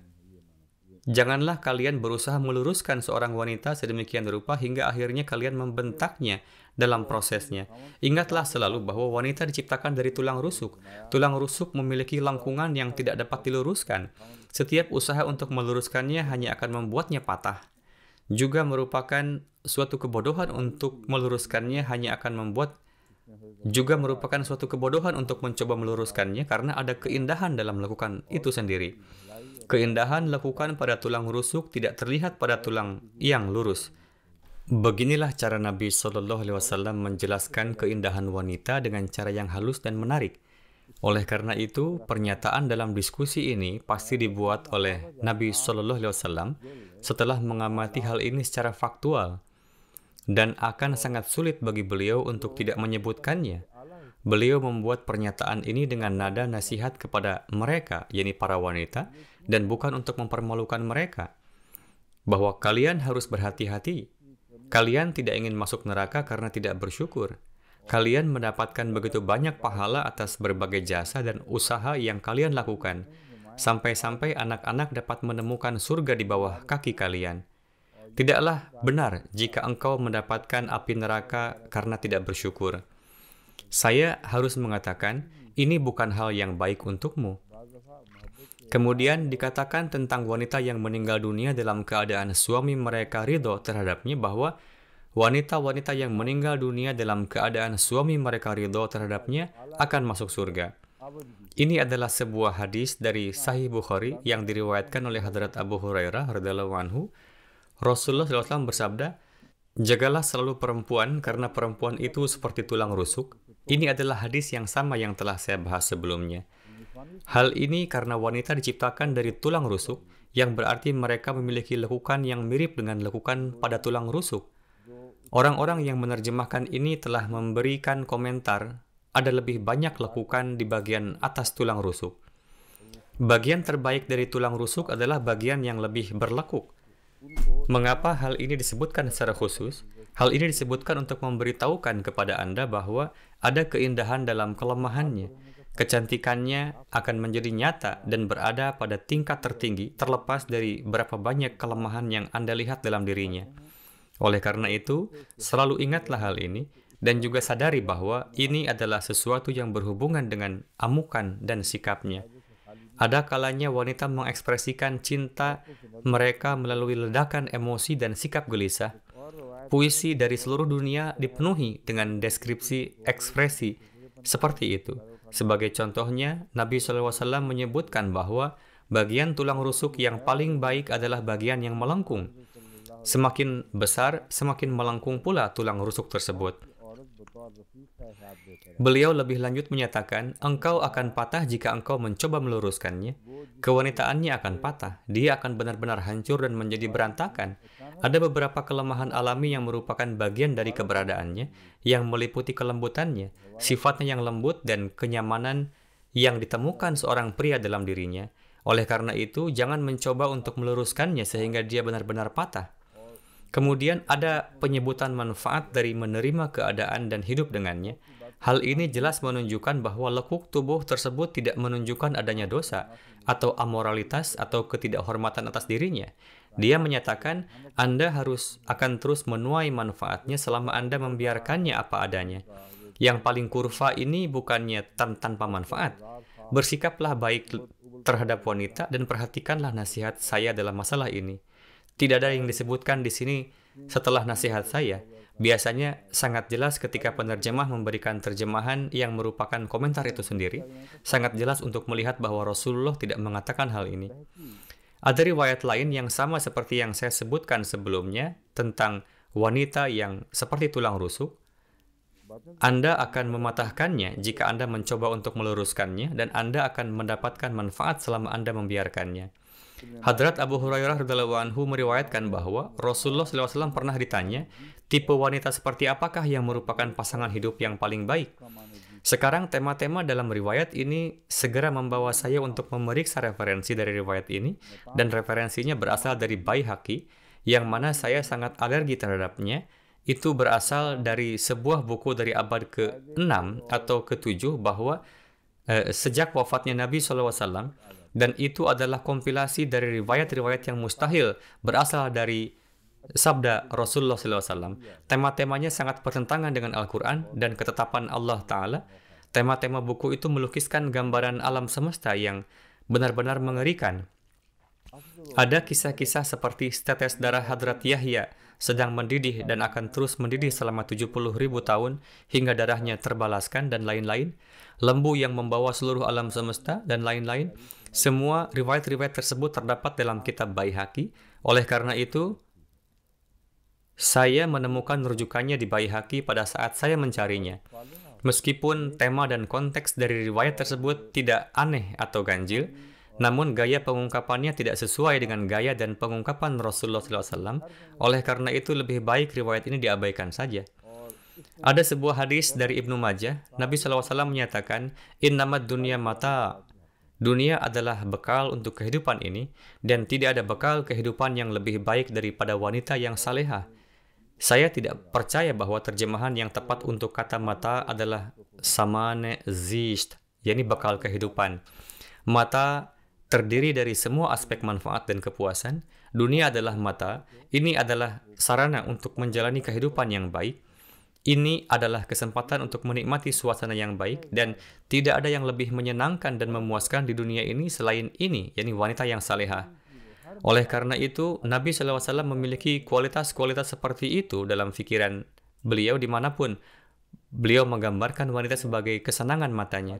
janganlah kalian berusaha meluruskan seorang wanita sedemikian rupa hingga akhirnya kalian membentaknya dalam prosesnya. Ingatlah selalu bahwa wanita diciptakan dari tulang rusuk. Tulang rusuk memiliki lengkungan yang tidak dapat diluruskan. Setiap usaha untuk meluruskannya hanya akan membuatnya patah. Juga merupakan suatu kebodohan untuk meluruskannya untuk mencoba meluruskannya karena ada keindahan dalam melakukan itu sendiri. Keindahan lakukan pada tulang rusuk tidak terlihat pada tulang yang lurus. Beginilah cara Nabi SAW menjelaskan keindahan wanita dengan cara yang halus dan menarik. Oleh karena itu, pernyataan dalam diskusi ini pasti dibuat oleh Nabi SAW setelah mengamati hal ini secara faktual, dan akan sangat sulit bagi beliau untuk tidak menyebutkannya. Beliau membuat pernyataan ini dengan nada nasihat kepada mereka, yakni para wanita, dan bukan untuk mempermalukan mereka, bahwa kalian harus berhati-hati. Kalian tidak ingin masuk neraka karena tidak bersyukur. Kalian mendapatkan begitu banyak pahala atas berbagai jasa dan usaha yang kalian lakukan, sampai-sampai anak-anak dapat menemukan surga di bawah kaki kalian. Tidaklah benar jika engkau mendapatkan api neraka karena tidak bersyukur. Saya harus mengatakan, ini bukan hal yang baik untukmu. Kemudian dikatakan tentang wanita yang meninggal dunia dalam keadaan suami mereka ridho terhadapnya bahwa wanita-wanita yang meninggal dunia dalam keadaan suami mereka ridho terhadapnya akan masuk surga. Ini adalah sebuah hadis dari Sahih Bukhari yang diriwayatkan oleh Hadrat Abu Hurairah radhiyallahu anhu. Rasulullah SAW bersabda, "Jagalah selalu perempuan karena perempuan itu seperti tulang rusuk." Ini adalah hadis yang sama yang telah saya bahas sebelumnya. Hal ini karena wanita diciptakan dari tulang rusuk, yang berarti mereka memiliki lekukan yang mirip dengan lekukan pada tulang rusuk. Orang-orang yang menerjemahkan ini telah memberikan komentar, ada lebih banyak lekukan di bagian atas tulang rusuk. Bagian terbaik dari tulang rusuk adalah bagian yang lebih berlekuk. Mengapa hal ini disebutkan secara khusus? Hal ini disebutkan untuk memberitahukan kepada Anda bahwa ada keindahan dalam kelemahannya. Kecantikannya akan menjadi nyata dan berada pada tingkat tertinggi terlepas dari berapa banyak kelemahan yang Anda lihat dalam dirinya. Oleh karena itu, selalu ingatlah hal ini dan juga sadari bahwa ini adalah sesuatu yang berhubungan dengan amukan dan sikapnya. Ada kalanya wanita mengekspresikan cinta mereka melalui ledakan emosi dan sikap gelisah. Puisi dari seluruh dunia dipenuhi dengan deskripsi ekspresi seperti itu. Sebagai contohnya, Nabi SAW menyebutkan bahwa bagian tulang rusuk yang paling baik adalah bagian yang melengkung. Semakin besar, semakin melengkung pula tulang rusuk tersebut. Beliau lebih lanjut menyatakan, engkau akan patah jika engkau mencoba meluruskannya. Kewanitaannya akan patah. Dia akan benar-benar hancur dan menjadi berantakan. Ada beberapa kelemahan alami yang merupakan bagian dari keberadaannya, yang meliputi kelembutannya, sifatnya yang lembut, dan kenyamanan yang ditemukan seorang pria dalam dirinya. Oleh karena itu, jangan mencoba untuk meluruskannya sehingga dia benar-benar patah. Kemudian ada penyebutan manfaat dari menerima keadaan dan hidup dengannya. Hal ini jelas menunjukkan bahwa lekuk tubuh tersebut tidak menunjukkan adanya dosa, atau amoralitas, atau ketidakhormatan atas dirinya. Dia menyatakan, Anda akan terus menuai manfaatnya selama Anda membiarkannya apa adanya. Yang paling kurva ini bukannya tanpa manfaat. Bersikaplah baik terhadap wanita dan perhatikanlah nasihat saya dalam masalah ini. Tidak ada yang disebutkan di sini setelah nasihat saya. Biasanya sangat jelas ketika penerjemah memberikan terjemahan yang merupakan komentar itu sendiri. Sangat jelas untuk melihat bahwa Rasulullah tidak mengatakan hal ini. Ada riwayat lain yang sama seperti yang saya sebutkan sebelumnya tentang wanita yang seperti tulang rusuk. Anda akan mematahkannya jika Anda mencoba untuk meluruskannya, dan Anda akan mendapatkan manfaat selama Anda membiarkannya. Hadrat Abu Hurairah radhiyallahu anhu meriwayatkan bahwa Rasulullah SAW pernah ditanya, tipe wanita seperti apakah yang merupakan pasangan hidup yang paling baik? Sekarang tema-tema dalam riwayat ini segera membawa saya untuk memeriksa referensi dari riwayat ini, dan referensinya berasal dari Baihaqi, yang mana saya sangat alergi terhadapnya. Itu berasal dari sebuah buku dari abad ke-6 atau ke-7 bahwa sejak wafatnya Nabi SAW, dan itu adalah kompilasi dari riwayat-riwayat yang mustahil berasal dari sabda Rasulullah SAW. Tema-temanya sangat bertentangan dengan Al-Quran dan ketetapan Allah Ta'ala. Tema-tema buku itu melukiskan gambaran alam semesta yang benar-benar mengerikan. Ada kisah-kisah seperti setetes darah Hadrat Yahya sedang mendidih dan akan terus mendidih selama 70.000 tahun hingga darahnya terbalaskan dan lain-lain. Lembu yang membawa seluruh alam semesta dan lain-lain. Semua riwayat-riwayat tersebut terdapat dalam kitab Baihaqi. Oleh karena itu, saya menemukan rujukannya di Baihaqi pada saat saya mencarinya. Meskipun tema dan konteks dari riwayat tersebut tidak aneh atau ganjil, namun gaya pengungkapannya tidak sesuai dengan gaya dan pengungkapan Rasulullah SAW. Oleh karena itu, lebih baik riwayat ini diabaikan saja. Ada sebuah hadis dari Ibnu Majah. Nabi SAW menyatakan, Innamad dunya mata. Dunia adalah bekal untuk kehidupan ini, dan tidak ada bekal kehidupan yang lebih baik daripada wanita yang salehah. Saya tidak percaya bahwa terjemahan yang tepat untuk kata mata adalah samane zisht, yakni bekal kehidupan. Mata terdiri dari semua aspek manfaat dan kepuasan. Dunia adalah mata. Ini adalah sarana untuk menjalani kehidupan yang baik. Ini adalah kesempatan untuk menikmati suasana yang baik dan tidak ada yang lebih menyenangkan dan memuaskan di dunia ini selain ini, yakni wanita yang salehah. Oleh karena itu, Nabi SAW memiliki kualitas-kualitas seperti itu dalam pikiran beliau dimanapun. Beliau menggambarkan wanita sebagai kesenangan matanya.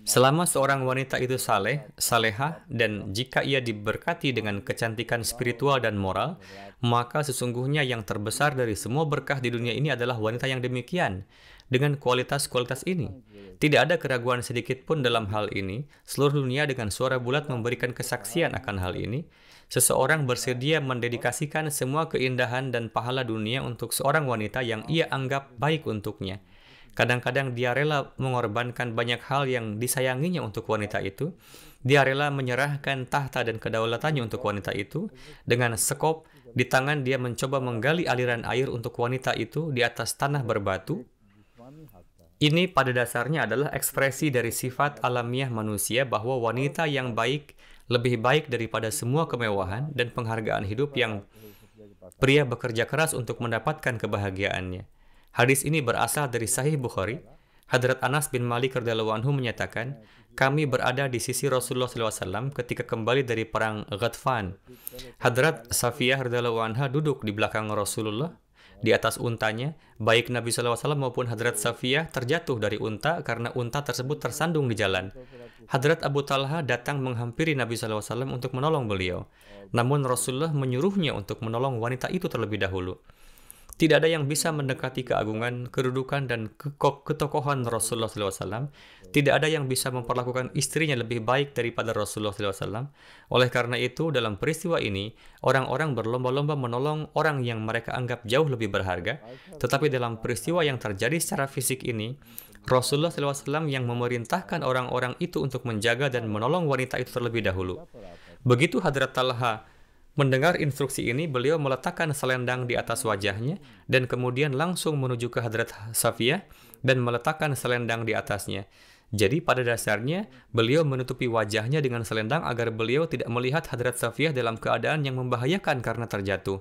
Selama seorang wanita itu salehah, dan jika ia diberkati dengan kecantikan spiritual dan moral, maka sesungguhnya yang terbesar dari semua berkah di dunia ini adalah wanita yang demikian. Dengan kualitas-kualitas ini, tidak ada keraguan sedikit pun dalam hal ini. Seluruh dunia dengan suara bulat memberikan kesaksian akan hal ini. Seseorang bersedia mendedikasikan semua keindahan dan pahala dunia untuk seorang wanita yang ia anggap baik untuknya. Kadang-kadang dia rela mengorbankan banyak hal yang disayanginya untuk wanita itu. Dia rela menyerahkan tahta dan kedaulatannya untuk wanita itu. Dengan sekop di tangan dia mencoba menggali aliran air untuk wanita itu di atas tanah berbatu. Ini pada dasarnya adalah ekspresi dari sifat alamiah manusia bahwa wanita yang baik lebih baik daripada semua kemewahan dan penghargaan hidup yang pria bekerja keras untuk mendapatkan kebahagiaannya. Hadis ini berasal dari Sahih Bukhari. Hadrat Anas bin Malik radhiyallahu anhu menyatakan, kami berada di sisi Rasulullah SAW ketika kembali dari perang Ghatfan. Hadrat Safiyah radhiyallahu anha duduk di belakang Rasulullah di atas untanya. Baik Nabi SAW maupun Hadrat Safiyah terjatuh dari unta karena unta tersebut tersandung di jalan. Hadrat Abu Talha datang menghampiri Nabi SAW untuk menolong beliau. Namun Rasulullah menyuruhnya untuk menolong wanita itu terlebih dahulu. Tidak ada yang bisa mendekati keagungan, kedudukan, dan ketokohan Rasulullah SAW. Tidak ada yang bisa memperlakukan istrinya lebih baik daripada Rasulullah SAW. Oleh karena itu, dalam peristiwa ini, orang-orang berlomba-lomba menolong orang yang mereka anggap jauh lebih berharga. Tetapi dalam peristiwa yang terjadi secara fisik ini, Rasulullah SAW yang memerintahkan orang-orang itu untuk menjaga dan menolong wanita itu terlebih dahulu. Begitu Hadrat Talha mendengar instruksi ini, beliau meletakkan selendang di atas wajahnya dan kemudian langsung menuju ke Hadrat Safiyah dan meletakkan selendang di atasnya. Jadi pada dasarnya, beliau menutupi wajahnya dengan selendang agar beliau tidak melihat Hadrat Safiyah dalam keadaan yang membahayakan karena terjatuh.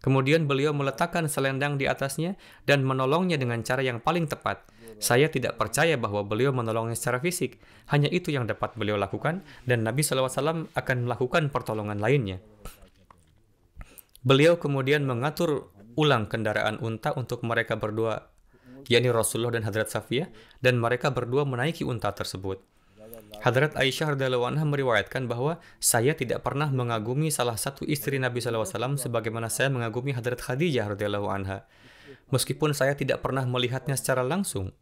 Kemudian beliau meletakkan selendang di atasnya dan menolongnya dengan cara yang paling tepat. Saya tidak percaya bahwa beliau menolongnya secara fisik. Hanya itu yang dapat beliau lakukan, dan Nabi SAW akan melakukan pertolongan lainnya. Beliau kemudian mengatur ulang kendaraan unta untuk mereka berdua, yakni Rasulullah dan Hadrat Safiyah, dan mereka berdua menaiki unta tersebut. Hadrat Aisyah radhiyallahu anha meriwayatkan bahwa saya tidak pernah mengagumi salah satu istri Nabi SAW sebagaimana saya mengagumi Hadrat Khadijah radhiyallahu anha. Meskipun saya tidak pernah melihatnya secara langsung.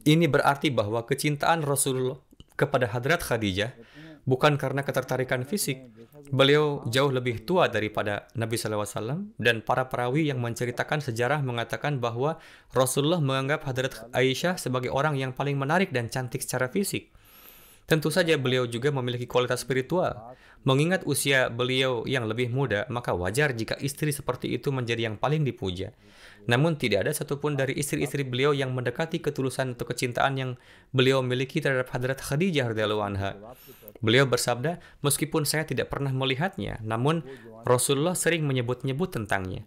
Ini berarti bahwa kecintaan Rasulullah kepada Hadrat Khadijah bukan karena ketertarikan fisik. Beliau jauh lebih tua daripada Nabi SAW, dan para perawi yang menceritakan sejarah mengatakan bahwa Rasulullah menganggap Hadrat Aisyah sebagai orang yang paling menarik dan cantik secara fisik. Tentu saja beliau juga memiliki kualitas spiritual. Mengingat usia beliau yang lebih muda, maka wajar jika istri seperti itu menjadi yang paling dipuja. Namun tidak ada satupun dari istri-istri beliau yang mendekati ketulusan atau kecintaan yang beliau miliki terhadap Hadrat Khadijah radhiyallahu anha. Beliau bersabda, meskipun saya tidak pernah melihatnya, namun Rasulullah sering menyebut-nyebut tentangnya.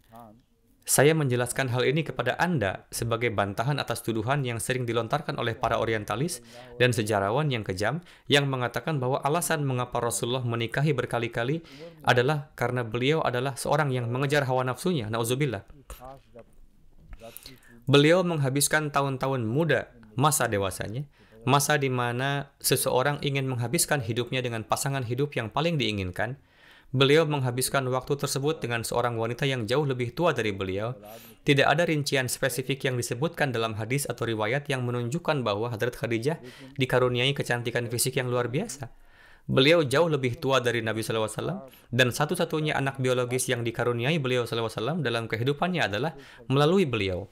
Saya menjelaskan hal ini kepada Anda sebagai bantahan atas tuduhan yang sering dilontarkan oleh para orientalis dan sejarawan yang kejam yang mengatakan bahwa alasan mengapa Rasulullah menikahi berkali-kali adalah karena beliau adalah seorang yang mengejar hawa nafsunya. Nauzubillah. Beliau menghabiskan tahun-tahun muda masa dewasanya, masa di mana seseorang ingin menghabiskan hidupnya dengan pasangan hidup yang paling diinginkan. Beliau menghabiskan waktu tersebut dengan seorang wanita yang jauh lebih tua dari beliau. Tidak ada rincian spesifik yang disebutkan dalam hadis atau riwayat yang menunjukkan bahwa Hadrat Khadijah dikaruniai kecantikan fisik yang luar biasa. Beliau jauh lebih tua dari Nabi SAW, dan satu-satunya anak biologis yang dikaruniai beliau SAW dalam kehidupannya adalah melalui beliau.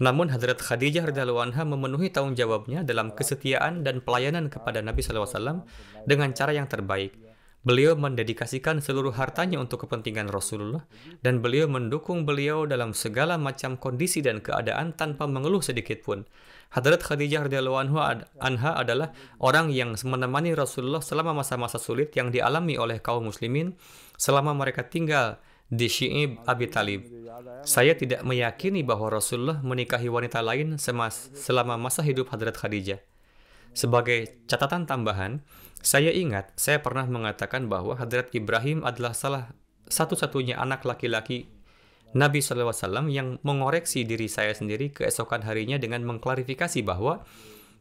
Namun Hadrat Khadijah radhiyallahu anha memenuhi tanggung jawabnya dalam kesetiaan dan pelayanan kepada Nabi SAW dengan cara yang terbaik. Beliau mendedikasikan seluruh hartanya untuk kepentingan Rasulullah, dan beliau mendukung beliau dalam segala macam kondisi dan keadaan tanpa mengeluh sedikit pun. Hadrat Khadijah radhiyallahu anha adalah orang yang menemani Rasulullah selama masa-masa sulit yang dialami oleh kaum muslimin selama mereka tinggal di Syi'ib Abi Talib. Saya tidak meyakini bahwa Rasulullah menikahi wanita lain selama masa hidup Hadrat Khadijah. Sebagai catatan tambahan, saya ingat saya pernah mengatakan bahwa Hadrat Ibrahim adalah salah satu-satunya anak laki-laki Nabi SAW yang mengoreksi diri saya sendiri keesokan harinya dengan mengklarifikasi bahwa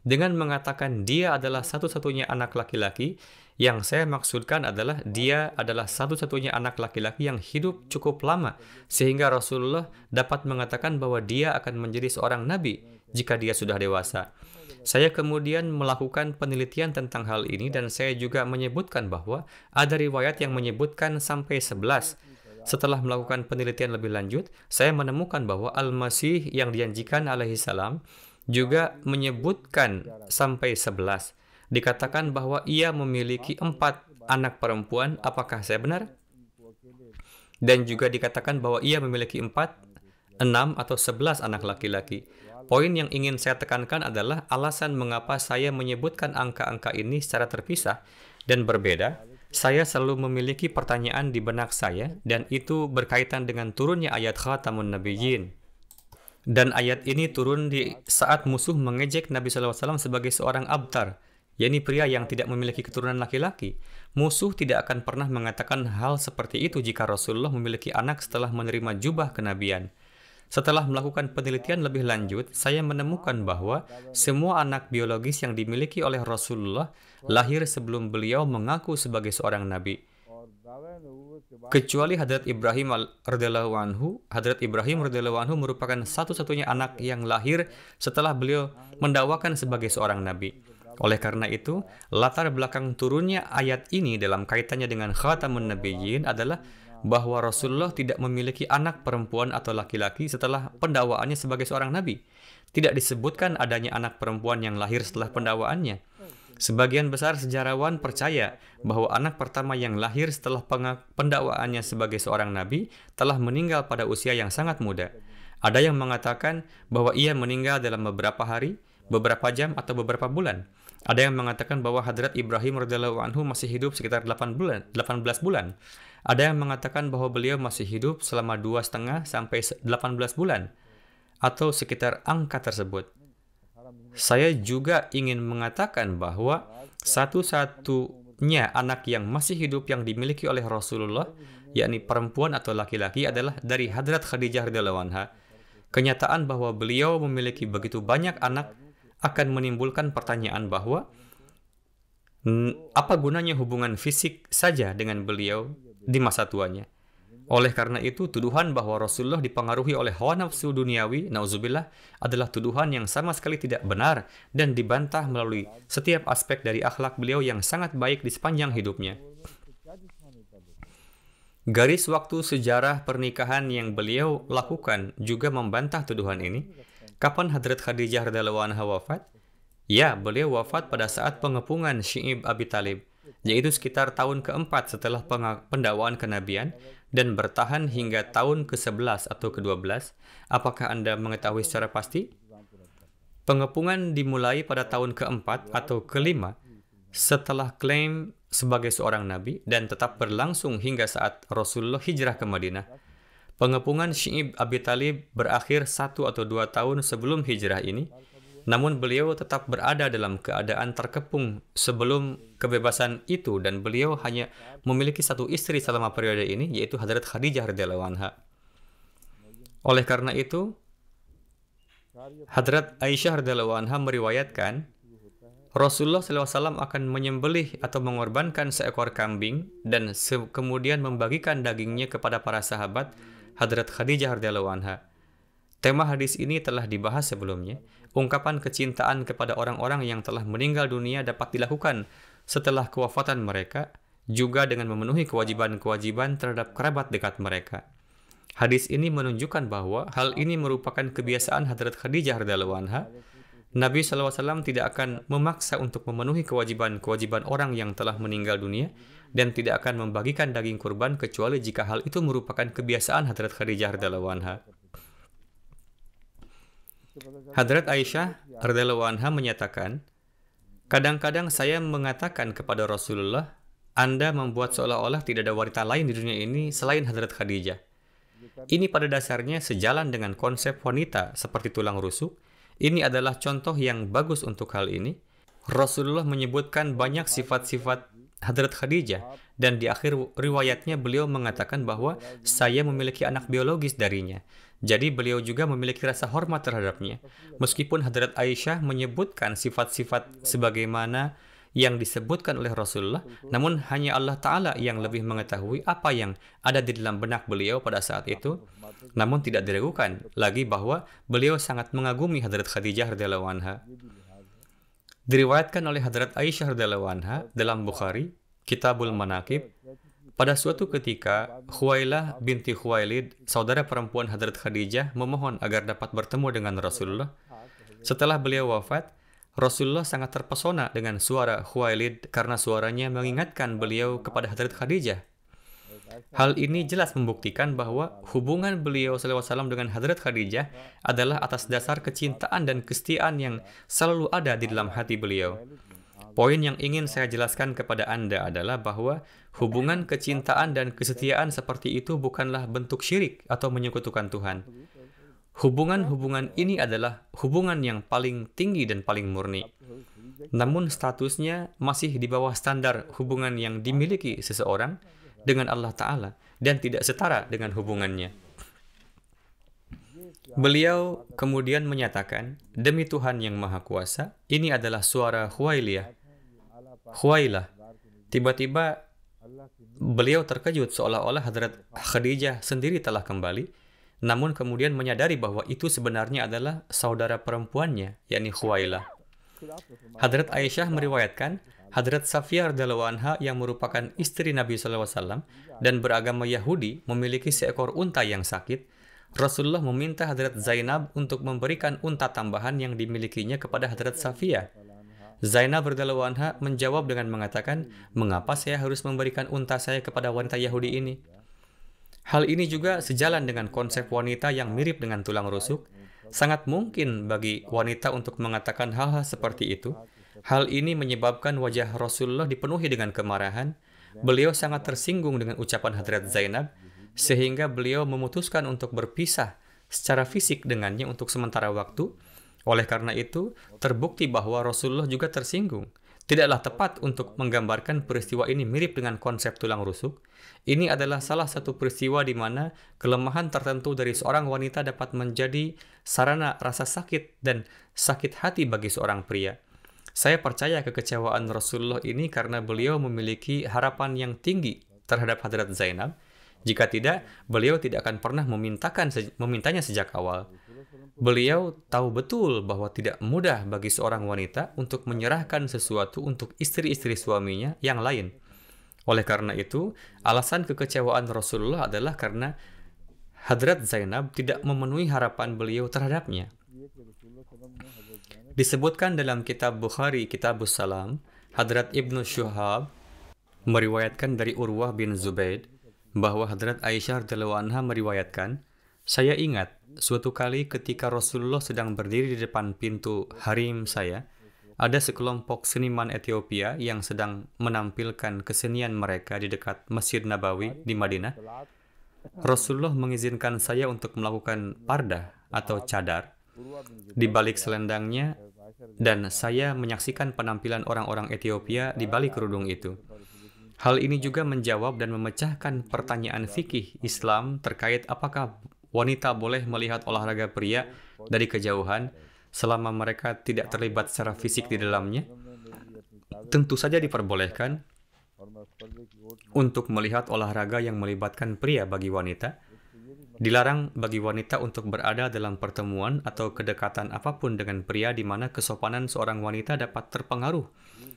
dengan mengatakan dia adalah satu-satunya anak laki-laki, yang saya maksudkan adalah dia adalah satu-satunya anak laki-laki yang hidup cukup lama, sehingga Rasulullah dapat mengatakan bahwa dia akan menjadi seorang nabi jika dia sudah dewasa. Saya kemudian melakukan penelitian tentang hal ini dan saya juga menyebutkan bahwa ada riwayat yang menyebutkan sampai 11. Setelah melakukan penelitian lebih lanjut, saya menemukan bahwa Al-Masih yang dijanjikan alaihissalam juga menyebutkan sampai 11. Dikatakan bahwa ia memiliki 4 anak perempuan. Apakah saya benar? Dan juga dikatakan bahwa ia memiliki 4, 6, atau 11 anak laki-laki. Poin yang ingin saya tekankan adalah alasan mengapa saya menyebutkan angka-angka ini secara terpisah dan berbeda. Saya selalu memiliki pertanyaan di benak saya, dan itu berkaitan dengan turunnya ayat Khatamun Nabiyyin. Dan ayat ini turun di saat musuh mengejek Nabi SAW sebagai seorang abtar, yakni pria yang tidak memiliki keturunan laki-laki. Musuh tidak akan pernah mengatakan hal seperti itu jika Rasulullah memiliki anak setelah menerima jubah kenabian. Setelah melakukan penelitian lebih lanjut, saya menemukan bahwa semua anak biologis yang dimiliki oleh Rasulullah lahir sebelum beliau mengaku sebagai seorang nabi. Kecuali Hadrat Ibrahim radhiyallahu anhu. Hadrat Ibrahim radhiyallahu anhu merupakan satu-satunya anak yang lahir setelah beliau mendakwakan sebagai seorang nabi. Oleh karena itu, latar belakang turunnya ayat ini dalam kaitannya dengan Khatamun Nabiyyin adalah bahwa Rasulullah tidak memiliki anak perempuan atau laki-laki setelah pendakwaannya sebagai seorang nabi. Tidak disebutkan adanya anak perempuan yang lahir setelah pendakwaannya. Sebagian besar sejarawan percaya bahwa anak pertama yang lahir setelah pendakwaannya sebagai seorang nabi telah meninggal pada usia yang sangat muda. Ada yang mengatakan bahwa ia meninggal dalam beberapa hari, beberapa jam, atau beberapa bulan. Ada yang mengatakan bahwa Hadrat Ibrahim radhiyallahu anhu masih hidup sekitar 18 bulan. Ada yang mengatakan bahwa beliau masih hidup selama 2,5 sampai 18 bulan, atau sekitar angka tersebut. Saya juga ingin mengatakan bahwa satu-satunya anak yang masih hidup yang dimiliki oleh Rasulullah, yakni perempuan atau laki-laki, adalah dari Hadrat Khadijah radhiyallahu anha. Kenyataan bahwa beliau memiliki begitu banyak anak akan menimbulkan pertanyaan bahwa apa gunanya hubungan fisik saja dengan beliau di masa tuanya. Oleh karena itu, tuduhan bahwa Rasulullah dipengaruhi oleh hawa nafsu duniawi, nauzubillah, adalah tuduhan yang sama sekali tidak benar dan dibantah melalui setiap aspek dari akhlak beliau yang sangat baik di sepanjang hidupnya. Garis waktu sejarah pernikahan yang beliau lakukan juga membantah tuduhan ini. Kapan Hadrat Khadijah radhiyallahu anha wafat? Ya, beliau wafat pada saat pengepungan Syi'ib Abi Talib, yaitu sekitar tahun ke-4 setelah pendakwaan kenabian, dan bertahan hingga tahun ke-11 atau ke-12. Apakah Anda mengetahui secara pasti? Pengepungan dimulai pada tahun ke-4 atau ke-5 setelah klaim sebagai seorang nabi dan tetap berlangsung hingga saat Rasulullah hijrah ke Madinah. Pengepungan Syi'ib Abi Talib berakhir 1 atau 2 tahun sebelum hijrah ini. Namun beliau tetap berada dalam keadaan terkepung sebelum kebebasan itu, dan beliau hanya memiliki satu istri selama periode ini, yaitu Hadrat Khadijah radhiyallahu anha. Oleh karena itu, Hadrat Aisyah radhiyallahu anha meriwayatkan Rasulullah SAW akan menyembelih atau mengorbankan seekor kambing dan kemudian membagikan dagingnya kepada para sahabat Hadrat Khadijah radhiyallahu anha. Tema hadis ini telah dibahas sebelumnya. Ungkapan kecintaan kepada orang-orang yang telah meninggal dunia dapat dilakukan setelah kewafatan mereka, juga dengan memenuhi kewajiban-kewajiban terhadap kerabat dekat mereka. Hadis ini menunjukkan bahwa hal ini merupakan kebiasaan Hadrat Khadijah radhiyallahu anha. Nabi SAW tidak akan memaksa untuk memenuhi kewajiban-kewajiban orang yang telah meninggal dunia dan tidak akan membagikan daging kurban kecuali jika hal itu merupakan kebiasaan Hadrat Khadijah radhiyallahu anha. Hadrat Aisyah radhiyallahu anha menyatakan, kadang-kadang saya mengatakan kepada Rasulullah, Anda membuat seolah-olah tidak ada wanita lain di dunia ini selain Hadrat Khadijah. Ini pada dasarnya sejalan dengan konsep wanita seperti tulang rusuk. Ini adalah contoh yang bagus untuk hal ini. Rasulullah menyebutkan banyak sifat-sifat Hadrat Khadijah, dan di akhir riwayatnya beliau mengatakan bahwa saya memiliki anak biologis darinya. Jadi beliau juga memiliki rasa hormat terhadapnya. Meskipun Hadrat Aisyah menyebutkan sifat-sifat sebagaimana yang disebutkan oleh Rasulullah, namun hanya Allah Ta'ala yang lebih mengetahui apa yang ada di dalam benak beliau pada saat itu. Namun tidak diragukan lagi bahwa beliau sangat mengagumi Hadrat Khadijah radhiyallahu anha. Diriwayatkan oleh Hadrat Aisyah radhiyallahu anha dalam Bukhari, Kitabul Manaqib, pada suatu ketika Khuwailah binti Khuwailid, saudara perempuan Hadrat Khadijah, memohon agar dapat bertemu dengan Rasulullah. Setelah beliau wafat, Rasulullah sangat terpesona dengan suara Khuwailid karena suaranya mengingatkan beliau kepada Hadrat Khadijah. Hal ini jelas membuktikan bahwa hubungan beliau SAW dengan Hadrat Khadijah adalah atas dasar kecintaan dan kesetiaan yang selalu ada di dalam hati beliau. Poin yang ingin saya jelaskan kepada Anda adalah bahwa hubungan kecintaan dan kesetiaan seperti itu bukanlah bentuk syirik atau menyekutukan Tuhan. Hubungan-hubungan ini adalah hubungan yang paling tinggi dan paling murni. Namun statusnya masih di bawah standar hubungan yang dimiliki seseorang dengan Allah Ta'ala dan tidak setara dengan hubungannya. Beliau kemudian menyatakan, demi Tuhan yang Maha Kuasa, ini adalah suara Khuwailah. Tiba-tiba beliau terkejut seolah-olah Hadrat Khadijah sendiri telah kembali, namun kemudian menyadari bahwa itu sebenarnya adalah saudara perempuannya, yakni Khuwailah. Hadrat Aisyah meriwayatkan, Hadrat Safiyah radhiyallahu anha yang merupakan istri Nabi SAW dan beragama Yahudi memiliki seekor unta yang sakit. Rasulullah meminta Hadrat Zainab untuk memberikan unta tambahan yang dimilikinya kepada Hadrat Safiyah. Zainab radhiyallahu anha menjawab dengan mengatakan, mengapa saya harus memberikan unta saya kepada wanita Yahudi ini? Hal ini juga sejalan dengan konsep wanita yang mirip dengan tulang rusuk. Sangat mungkin bagi wanita untuk mengatakan hal-hal seperti itu. Hal ini menyebabkan wajah Rasulullah dipenuhi dengan kemarahan. Beliau sangat tersinggung dengan ucapan Hadrat Zainab, sehingga beliau memutuskan untuk berpisah secara fisik dengannya untuk sementara waktu. Oleh karena itu, terbukti bahwa Rasulullah juga tersinggung. Tidaklah tepat untuk menggambarkan peristiwa ini mirip dengan konsep tulang rusuk. Ini adalah salah satu peristiwa di mana kelemahan tertentu dari seorang wanita dapat menjadi sarana rasa sakit dan sakit hati bagi seorang pria. Saya percaya kekecewaan Rasulullah ini karena beliau memiliki harapan yang tinggi terhadap Hadrat Zainab. Jika tidak, beliau tidak akan pernah memintanya sejak awal. Beliau tahu betul bahwa tidak mudah bagi seorang wanita untuk menyerahkan sesuatu untuk istri-istri suaminya yang lain. Oleh karena itu, alasan kekecewaan Rasulullah adalah karena Hadrat Zainab tidak memenuhi harapan beliau terhadapnya. Disebutkan dalam kitab Bukhari, Kitabus Salam, Hadrat Ibnu Syuhab meriwayatkan dari Urwah bin Zubaid bahwa Hadrat Aisyah radhiyallahu anha meriwayatkan, saya ingat suatu kali ketika Rasulullah sedang berdiri di depan pintu harim saya, ada sekelompok seniman Ethiopia yang sedang menampilkan kesenian mereka di dekat Masjid Nabawi di Madinah. Rasulullah mengizinkan saya untuk melakukan pardah atau cadar di balik selendangnya, dan saya menyaksikan penampilan orang-orang Ethiopia di balik kerudung itu. Hal ini juga menjawab dan memecahkan pertanyaan fikih Islam terkait apakah wanita boleh melihat olahraga pria dari kejauhan selama mereka tidak terlibat secara fisik di dalamnya. Tentu saja diperbolehkan untuk melihat olahraga yang melibatkan pria bagi wanita. Dilarang bagi wanita untuk berada dalam pertemuan atau kedekatan apapun dengan pria di mana kesopanan seorang wanita dapat terpengaruh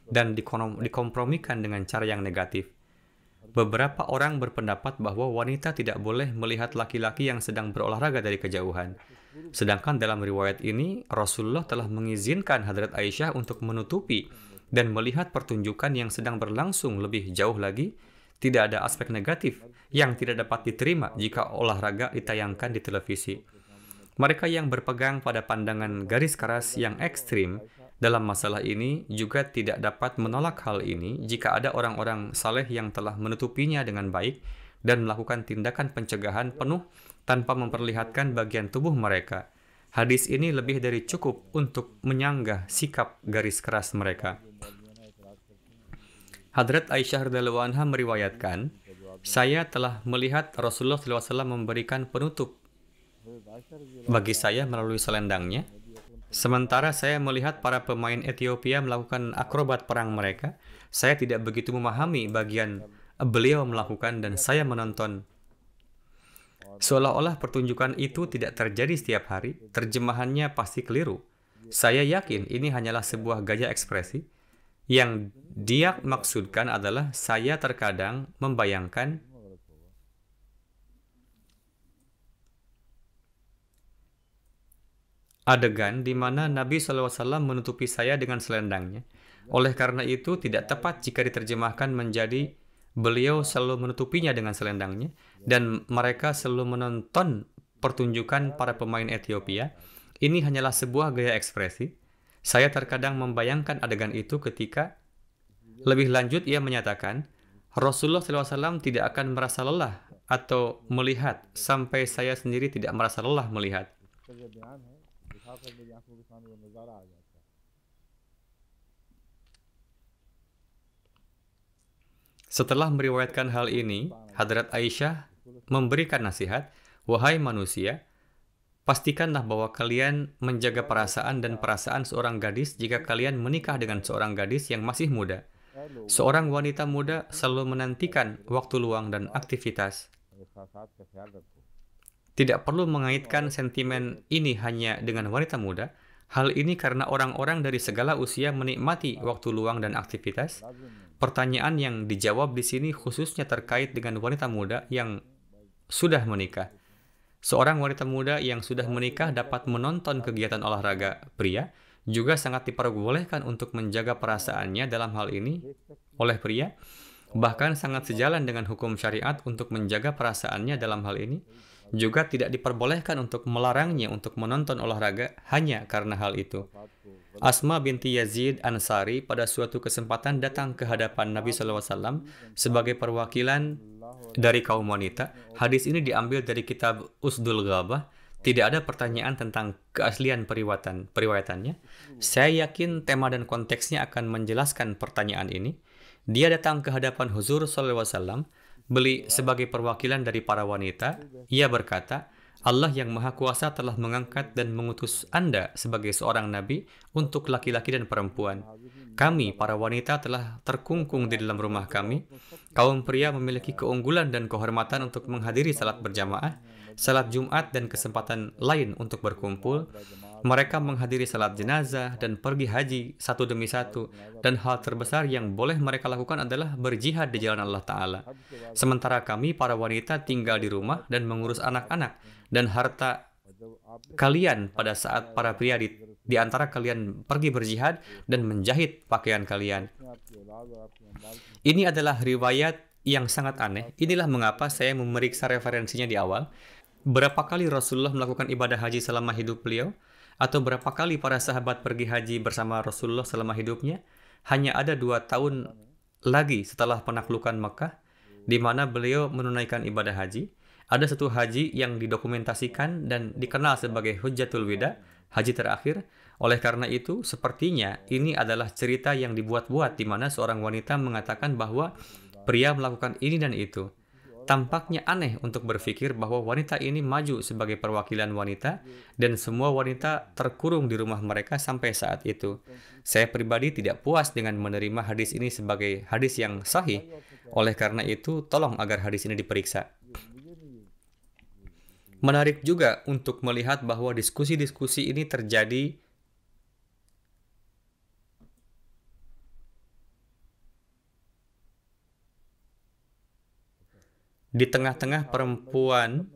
dan dikompromikan dengan cara yang negatif. Beberapa orang berpendapat bahwa wanita tidak boleh melihat laki-laki yang sedang berolahraga dari kejauhan. Sedangkan dalam riwayat ini, Rasulullah telah mengizinkan Hadrat Aisyah untuk menutupi dan melihat pertunjukan yang sedang berlangsung lebih jauh lagi. Tidak ada aspek negatif yang tidak dapat diterima jika olahraga ditayangkan di televisi. Mereka yang berpegang pada pandangan garis keras yang ekstrim dalam masalah ini juga tidak dapat menolak hal ini jika ada orang-orang saleh yang telah menutupinya dengan baik dan melakukan tindakan pencegahan penuh tanpa memperlihatkan bagian tubuh mereka. Hadis ini lebih dari cukup untuk menyanggah sikap garis keras mereka. Hadrat Aisyah radhiyallahu anha meriwayatkan, saya telah melihat Rasulullah SAW memberikan penutup bagi saya melalui selendangnya, sementara saya melihat para pemain Ethiopia melakukan akrobat perang mereka. Saya tidak begitu memahami bagian beliau melakukan dan saya menonton. Seolah-olah pertunjukan itu tidak terjadi setiap hari, terjemahannya pasti keliru. Saya yakin ini hanyalah sebuah gaya ekspresi. Yang dia maksudkan adalah saya terkadang membayangkan adegan di mana Nabi SAW menutupi saya dengan selendangnya. Oleh karena itu, tidak tepat jika diterjemahkan menjadi beliau selalu menutupinya dengan selendangnya, dan mereka selalu menonton pertunjukan para pemain Ethiopia. Ini hanyalah sebuah gaya ekspresi. Saya terkadang membayangkan adegan itu ketika, lebih lanjut ia menyatakan, Rasulullah SAW tidak akan merasa lelah atau melihat, sampai saya sendiri tidak merasa lelah melihat. Setelah meriwayatkan hal ini, Hadrat Aisyah memberikan nasihat, wahai manusia, pastikanlah bahwa kalian menjaga perasaan dan perasaan seorang gadis jika kalian menikah dengan seorang gadis yang masih muda. Seorang wanita muda selalu menantikan waktu luang dan aktivitas. Tidak perlu mengaitkan sentimen ini hanya dengan wanita muda. Hal ini karena orang-orang dari segala usia menikmati waktu luang dan aktivitas. Pertanyaan yang dijawab di sini khususnya terkait dengan wanita muda yang sudah menikah. Seorang wanita muda yang sudah menikah dapat menonton kegiatan olahraga pria, juga sangat diperbolehkan untuk menjaga perasaannya dalam hal ini oleh pria, bahkan sangat sejalan dengan hukum syariat untuk menjaga perasaannya dalam hal ini. Juga tidak diperbolehkan untuk melarangnya untuk menonton olahraga hanya karena hal itu. Asma binti Yazid Ansari pada suatu kesempatan datang ke hadapan Nabi SAW sebagai perwakilan dari kaum wanita. Hadis ini diambil dari kitab Usdul Ghabah. Tidak ada pertanyaan tentang keaslian periwayatannya. Saya yakin tema dan konteksnya akan menjelaskan pertanyaan ini. Dia datang ke hadapan Huzur SAW sebagai perwakilan dari para wanita. Ia berkata, Allah yang Maha Kuasa telah mengangkat dan mengutus Anda sebagai seorang nabi untuk laki-laki dan perempuan. Kami, para wanita, telah terkungkung di dalam rumah kami. Kaum pria memiliki keunggulan dan kehormatan untuk menghadiri salat berjamaah, salat Jumat dan kesempatan lain untuk berkumpul. Mereka menghadiri salat jenazah dan pergi haji satu demi satu. Dan hal terbesar yang boleh mereka lakukan adalah berjihad di jalan Allah Ta'ala. Sementara kami, para wanita, tinggal di rumah dan mengurus anak-anak dan harta kalian pada saat para pria di antara kalian pergi berjihad dan menjahit pakaian kalian. Ini adalah riwayat yang sangat aneh. Inilah mengapa saya memeriksa referensinya di awal. Berapa kali Rasulullah melakukan ibadah haji selama hidup beliau? Atau berapa kali para sahabat pergi haji bersama Rasulullah selama hidupnya? Hanya ada 2 tahun lagi setelah penaklukan Makkah, di mana beliau menunaikan ibadah haji. Ada satu haji yang didokumentasikan dan dikenal sebagai Hujjatul Wida, haji terakhir. Oleh karena itu, sepertinya ini adalah cerita yang dibuat-buat di mana seorang wanita mengatakan bahwa pria melakukan ini dan itu. Tampaknya aneh untuk berpikir bahwa wanita ini maju sebagai perwakilan wanita dan semua wanita terkurung di rumah mereka sampai saat itu. Saya pribadi tidak puas dengan menerima hadis ini sebagai hadis yang sahih. Oleh karena itu, tolong agar hadis ini diperiksa. Menarik juga untuk melihat bahwa diskusi-diskusi ini terjadi di tengah-tengah pertemuan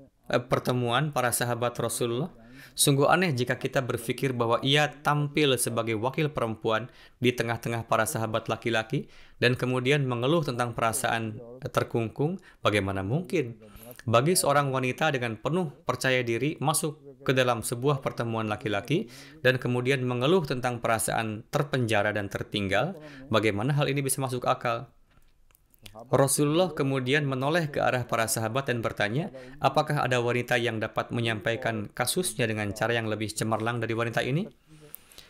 para sahabat Rasulullah. Sungguh aneh jika kita berpikir bahwa ia tampil sebagai wakil perempuan di tengah-tengah para sahabat laki-laki dan kemudian mengeluh tentang perasaan terkungkung. Bagaimana mungkin bagi seorang wanita dengan penuh percaya diri masuk ke dalam sebuah pertemuan laki-laki dan kemudian mengeluh tentang perasaan terpenjara dan tertinggal, bagaimana hal ini bisa masuk akal? Rasulullah kemudian menoleh ke arah para sahabat dan bertanya, apakah ada wanita yang dapat menyampaikan kasusnya dengan cara yang lebih cemerlang dari wanita ini?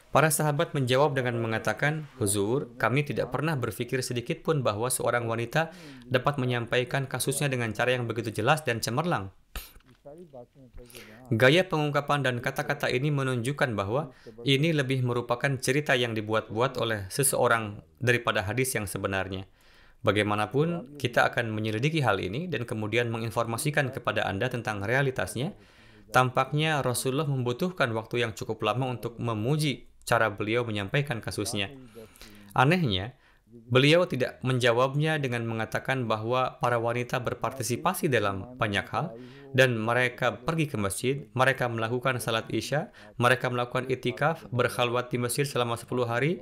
Para sahabat menjawab dengan mengatakan, Huzur, kami tidak pernah berpikir sedikit pun bahwa seorang wanita dapat menyampaikan kasusnya dengan cara yang begitu jelas dan cemerlang. Gaya pengungkapan dan kata-kata ini menunjukkan bahwa ini lebih merupakan cerita yang dibuat-buat oleh seseorang daripada hadis yang sebenarnya. Bagaimanapun, kita akan menyelidiki hal ini dan kemudian menginformasikan kepada Anda tentang realitasnya. Tampaknya Rasulullah membutuhkan waktu yang cukup lama untuk memuji cara beliau menyampaikan kasusnya. Anehnya, beliau tidak menjawabnya dengan mengatakan bahwa para wanita berpartisipasi dalam banyak hal dan mereka pergi ke masjid, mereka melakukan salat isya, mereka melakukan itikaf, berkhalwat di masjid selama 10 hari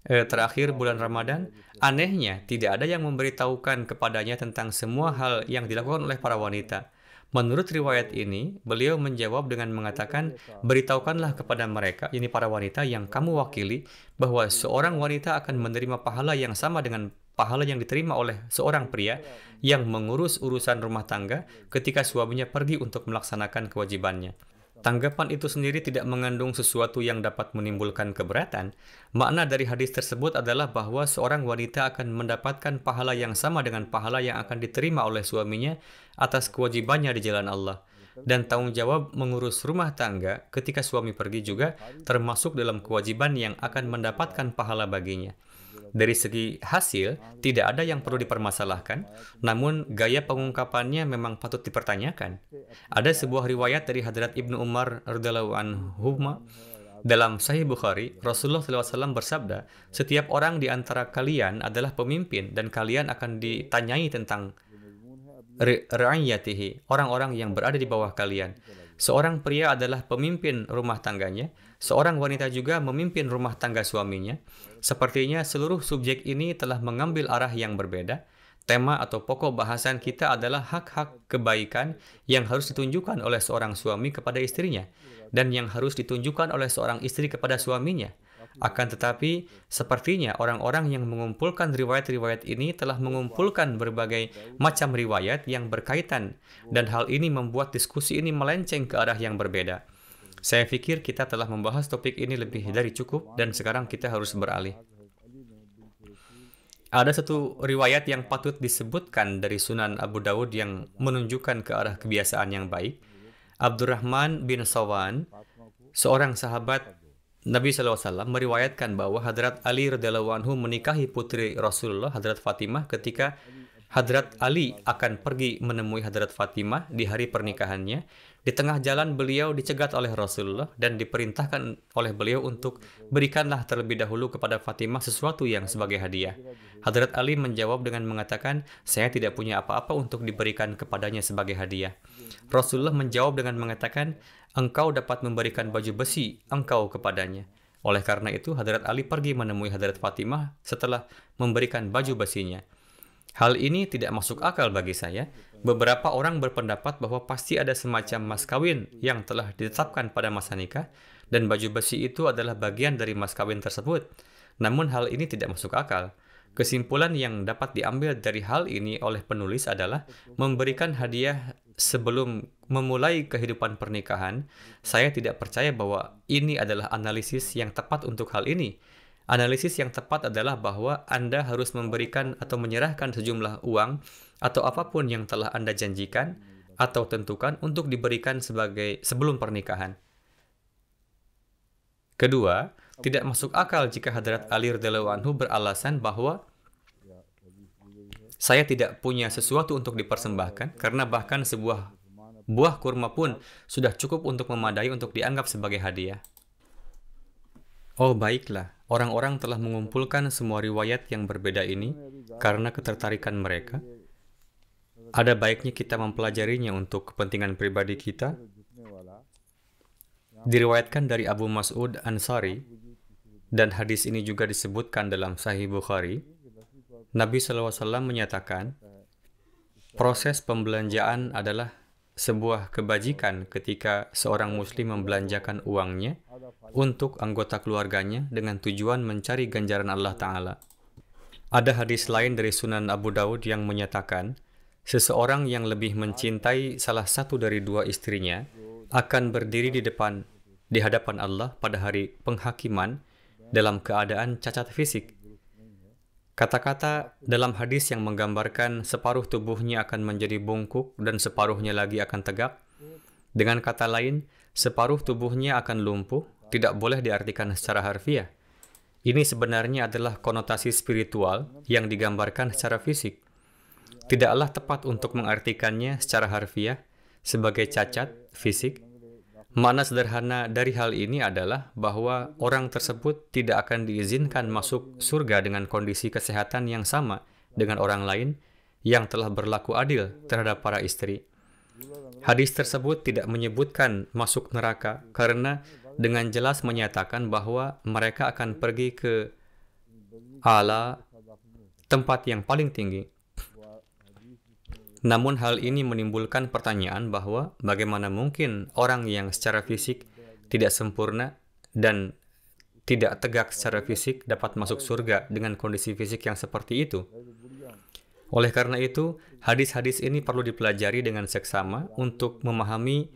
terakhir bulan Ramadan. Anehnya, tidak ada yang memberitahukan kepadanya tentang semua hal yang dilakukan oleh para wanita. Menurut riwayat ini, beliau menjawab dengan mengatakan, beritahukanlah kepada mereka, ini para wanita yang kamu wakili, bahwa seorang wanita akan menerima pahala yang sama dengan pahala yang diterima oleh seorang pria yang mengurus urusan rumah tangga ketika suaminya pergi untuk melaksanakan kewajibannya. Tanggapan itu sendiri tidak mengandung sesuatu yang dapat menimbulkan keberatan. Makna dari hadis tersebut adalah bahwa seorang wanita akan mendapatkan pahala yang sama dengan pahala yang akan diterima oleh suaminya atas kewajibannya di jalan Allah. Dan tanggung jawab mengurus rumah tangga ketika suami pergi juga termasuk dalam kewajiban yang akan mendapatkan pahala baginya. Dari segi hasil, tidak ada yang perlu dipermasalahkan, namun gaya pengungkapannya memang patut dipertanyakan. Ada sebuah riwayat dari Hadrat Ibnu Umar radhiyallahu anhuma dalam Sahih Bukhari, Rasulullah SAW bersabda, setiap orang di antara kalian adalah pemimpin dan kalian akan ditanyai tentang ra'iyatihi, orang-orang yang berada di bawah kalian. Seorang pria adalah pemimpin rumah tangganya, seorang wanita juga memimpin rumah tangga suaminya. Sepertinya seluruh subjek ini telah mengambil arah yang berbeda. Tema atau pokok bahasan kita adalah hak-hak kebaikan yang harus ditunjukkan oleh seorang suami kepada istrinya dan yang harus ditunjukkan oleh seorang istri kepada suaminya. Akan tetapi, sepertinya orang-orang yang mengumpulkan riwayat-riwayat ini telah mengumpulkan berbagai macam riwayat yang berkaitan, dan hal ini membuat diskusi ini melenceng ke arah yang berbeda. Saya pikir kita telah membahas topik ini lebih dari cukup, dan sekarang kita harus beralih. Ada satu riwayat yang patut disebutkan dari Sunan Abu Dawud yang menunjukkan ke arah kebiasaan yang baik. Abdurrahman bin Sawan, seorang sahabat Nabi SAW, meriwayatkan bahwa Hadrat Ali radhiyallahu anhu menikahi putri Rasulullah, Hadrat Fatimah, ketika Hadrat Ali akan pergi menemui Hadrat Fatimah di hari pernikahannya. Di tengah jalan beliau dicegat oleh Rasulullah dan diperintahkan oleh beliau untuk berikanlah terlebih dahulu kepada Fatimah sesuatu yang sebagai hadiah. Hadrat Ali menjawab dengan mengatakan, saya tidak punya apa-apa untuk diberikan kepadanya sebagai hadiah. Rasulullah menjawab dengan mengatakan, engkau dapat memberikan baju besi engkau kepadanya. Oleh karena itu, Hadrat Ali pergi menemui Hadrat Fatimah setelah memberikan baju besinya. Hal ini tidak masuk akal bagi saya. Beberapa orang berpendapat bahwa pasti ada semacam mas kawin yang telah ditetapkan pada masa nikah, dan baju besi itu adalah bagian dari mas kawin tersebut. Namun hal ini tidak masuk akal. Kesimpulan yang dapat diambil dari hal ini oleh penulis adalah memberikan hadiah sebelum memulai kehidupan pernikahan. Saya tidak percaya bahwa ini adalah analisis yang tepat untuk hal ini. Analisis yang tepat adalah bahwa Anda harus memberikan atau menyerahkan sejumlah uang atau apapun yang telah Anda janjikan atau tentukan untuk diberikan sebelum pernikahan. Kedua, tidak masuk akal jika Hadrat Ali radhiyallahu anhu beralasan bahwa saya tidak punya sesuatu untuk dipersembahkan karena bahkan sebuah buah kurma pun sudah cukup untuk memadai untuk dianggap sebagai hadiah. Oh baiklah, orang-orang telah mengumpulkan semua riwayat yang berbeda ini karena ketertarikan mereka. Ada baiknya kita mempelajarinya untuk kepentingan pribadi kita. Diriwayatkan dari Abu Mas'ud Ansari, dan hadis ini juga disebutkan dalam Sahih Bukhari, Nabi SAW menyatakan, proses pembelanjaan adalah sebuah kebajikan ketika seorang muslim membelanjakan uangnya untuk anggota keluarganya dengan tujuan mencari ganjaran Allah Ta'ala. Ada hadis lain dari Sunan Abu Daud yang menyatakan, seseorang yang lebih mencintai salah satu dari dua istrinya akan berdiri di hadapan Allah pada hari penghakiman dalam keadaan cacat fisik. Kata-kata dalam hadis yang menggambarkan separuh tubuhnya akan menjadi bungkuk dan separuhnya lagi akan tegak. Dengan kata lain, separuh tubuhnya akan lumpuh, tidak boleh diartikan secara harfiah. Ini sebenarnya adalah konotasi spiritual yang digambarkan secara fisik. Tidaklah tepat untuk mengartikannya secara harfiah sebagai cacat fisik. Makna sederhana dari hal ini adalah bahwa orang tersebut tidak akan diizinkan masuk surga dengan kondisi kesehatan yang sama dengan orang lain yang telah berlaku adil terhadap para istri. Hadis tersebut tidak menyebutkan masuk neraka karena dengan jelas menyatakan bahwa mereka akan pergi ke a'la, tempat yang paling tinggi. Namun hal ini menimbulkan pertanyaan bahwa bagaimana mungkin orang yang secara fisik tidak sempurna dan tidak tegak secara fisik dapat masuk surga dengan kondisi fisik yang seperti itu. Oleh karena itu, hadis-hadis ini perlu dipelajari dengan seksama untuk memahami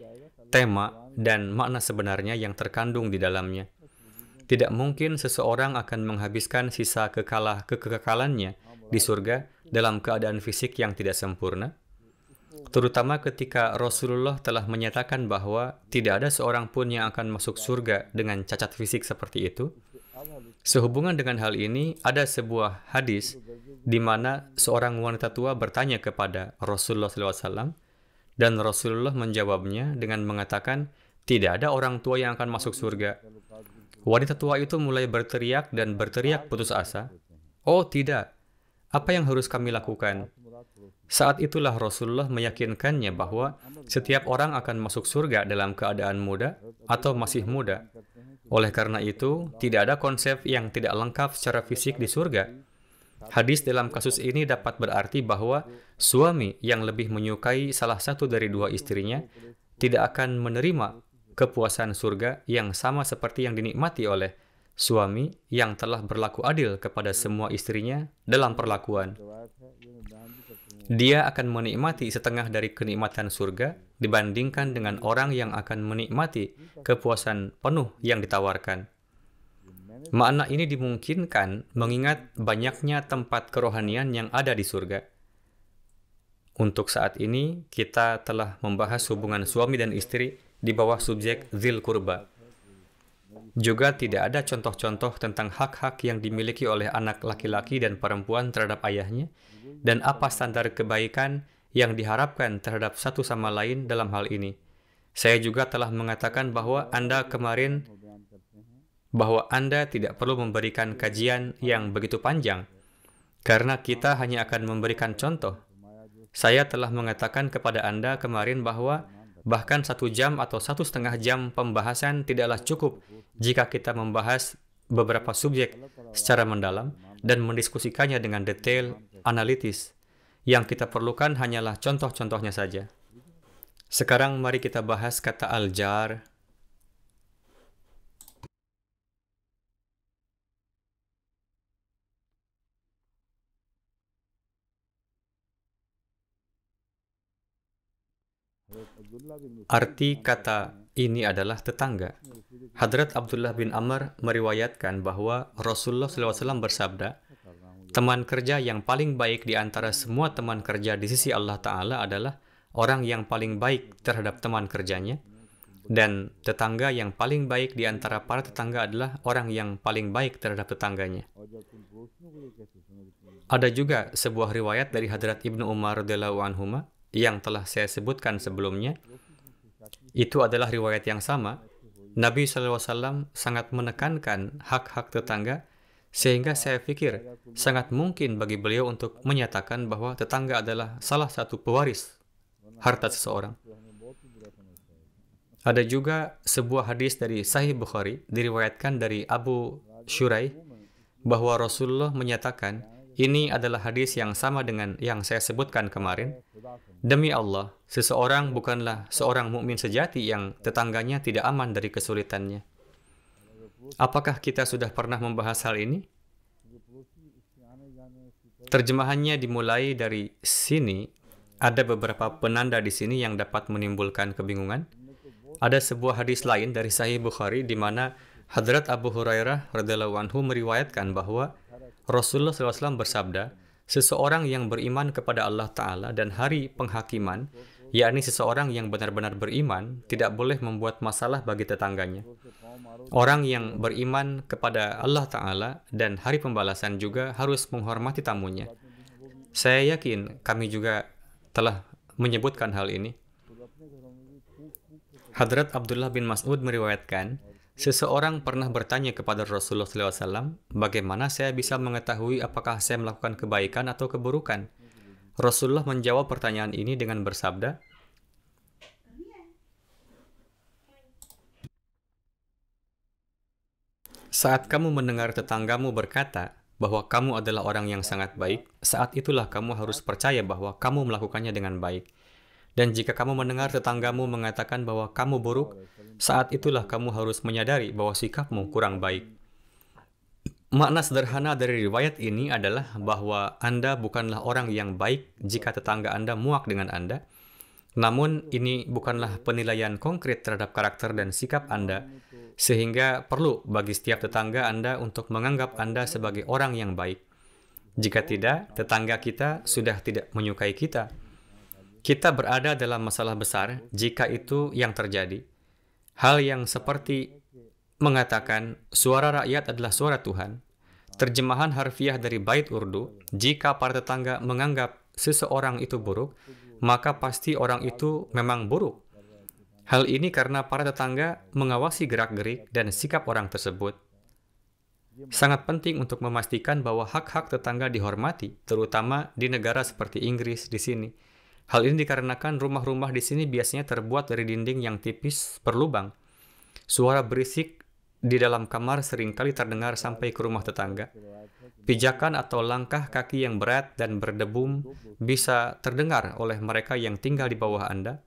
tema dan makna sebenarnya yang terkandung di dalamnya. Tidak mungkin seseorang akan menghabiskan sisa kekekalannya di surga dalam keadaan fisik yang tidak sempurna, terutama ketika Rasulullah telah menyatakan bahwa tidak ada seorang pun yang akan masuk surga dengan cacat fisik seperti itu. Sehubungan dengan hal ini, ada sebuah hadis di mana seorang wanita tua bertanya kepada Rasulullah SAW, dan Rasulullah menjawabnya dengan mengatakan, tidak ada orang tua yang akan masuk surga. Wanita tua itu mulai berteriak dan berteriak putus asa, "Oh tidak, apa yang harus kami lakukan?" Saat itulah Rasulullah meyakinkannya bahwa setiap orang akan masuk surga dalam keadaan muda atau masih muda. Oleh karena itu, tidak ada konsep yang tidak lengkap secara fisik di surga. Hadis dalam kasus ini dapat berarti bahwa suami yang lebih menyukai salah satu dari dua istrinya tidak akan menerima kepuasan surga yang sama seperti yang dinikmati oleh suami yang telah berlaku adil kepada semua istrinya dalam perlakuan. Dia akan menikmati setengah dari kenikmatan surga dibandingkan dengan orang yang akan menikmati kepuasan penuh yang ditawarkan. Makna ini dimungkinkan mengingat banyaknya tempat kerohanian yang ada di surga. Untuk saat ini, kita telah membahas hubungan suami dan istri di bawah subjek Dzil Qurba. Juga tidak ada contoh-contoh tentang hak-hak yang dimiliki oleh anak laki-laki dan perempuan terhadap ayahnya, dan apa standar kebaikan yang diharapkan terhadap satu sama lain dalam hal ini. Saya juga telah mengatakan bahwa Anda tidak perlu memberikan kajian yang begitu panjang, karena kita hanya akan memberikan contoh. Saya telah mengatakan kepada Anda kemarin bahwa bahkan 1 jam atau 1,5 jam pembahasan tidaklah cukup jika kita membahas beberapa subjek secara mendalam dan mendiskusikannya dengan detail, analitis. Yang kita perlukan hanyalah contoh-contohnya saja. Sekarang mari kita bahas kata al-jar. Arti kata ini adalah tetangga. Hadrat Abdullah bin Amr meriwayatkan bahwa Rasulullah SAW bersabda, teman kerja yang paling baik di antara semua teman kerja di sisi Allah Ta'ala adalah orang yang paling baik terhadap teman kerjanya, dan tetangga yang paling baik di antara para tetangga adalah orang yang paling baik terhadap tetangganya. Ada juga sebuah riwayat dari Hadrat Ibnu Umar radhiyallahu anhuma yang telah saya sebutkan sebelumnya. Itu adalah riwayat yang sama. Nabi SAW sangat menekankan hak-hak tetangga, sehingga saya pikir sangat mungkin bagi beliau untuk menyatakan bahwa tetangga adalah salah satu pewaris harta seseorang. Ada juga sebuah hadis dari Sahih Bukhari, diriwayatkan dari Abu Shuraih, bahwa Rasulullah menyatakan, Ini adalah hadis yang sama dengan yang saya sebutkan kemarin. Demi Allah, seseorang bukanlah seorang mukmin sejati yang tetangganya tidak aman dari kesulitannya. Apakah kita sudah pernah membahas hal ini? Terjemahannya dimulai dari sini. Ada beberapa penanda di sini yang dapat menimbulkan kebingungan. Ada sebuah hadis lain dari Sahih Bukhari di mana Hadrat Abu Hurairah radhiyallahu anhu meriwayatkan bahwa Rasulullah SAW bersabda, seseorang yang beriman kepada Allah Ta'ala dan hari penghakiman, yakni seseorang yang benar-benar beriman, tidak boleh membuat masalah bagi tetangganya. Orang yang beriman kepada Allah Ta'ala dan hari pembalasan juga harus menghormati tamunya. Saya yakin kami juga telah menyebutkan hal ini. Hadrat Abdullah bin Mas'ud meriwayatkan, seseorang pernah bertanya kepada Rasulullah SAW, bagaimana saya bisa mengetahui apakah saya melakukan kebaikan atau keburukan? Rasulullah menjawab pertanyaan ini dengan bersabda, saat kamu mendengar tetanggamu berkata bahwa kamu adalah orang yang sangat baik, saat itulah kamu harus percaya bahwa kamu melakukannya dengan baik. Dan jika kamu mendengar tetanggamu mengatakan bahwa kamu buruk, saat itulah kamu harus menyadari bahwa sikapmu kurang baik. Makna sederhana dari riwayat ini adalah bahwa Anda bukanlah orang yang baik jika tetangga Anda muak dengan Anda. Namun, ini bukanlah penilaian konkret terhadap karakter dan sikap Anda, sehingga perlu bagi setiap tetangga Anda untuk menganggap Anda sebagai orang yang baik. Jika tidak, tetangga kita sudah tidak menyukai kita. Kita berada dalam masalah besar jika itu yang terjadi. Hal yang seperti mengatakan suara rakyat adalah suara Tuhan. Terjemahan harfiah dari bait Urdu, jika para tetangga menganggap seseorang itu buruk, maka pasti orang itu memang buruk. Hal ini karena para tetangga mengawasi gerak-gerik dan sikap orang tersebut. Sangat penting untuk memastikan bahwa hak-hak tetangga dihormati, terutama di negara seperti Inggris di sini. Hal ini dikarenakan rumah-rumah di sini biasanya terbuat dari dinding yang tipis berlubang. Suara berisik di dalam kamar seringkali terdengar sampai ke rumah tetangga. Pijakan atau langkah kaki yang berat dan berdebum bisa terdengar oleh mereka yang tinggal di bawah Anda.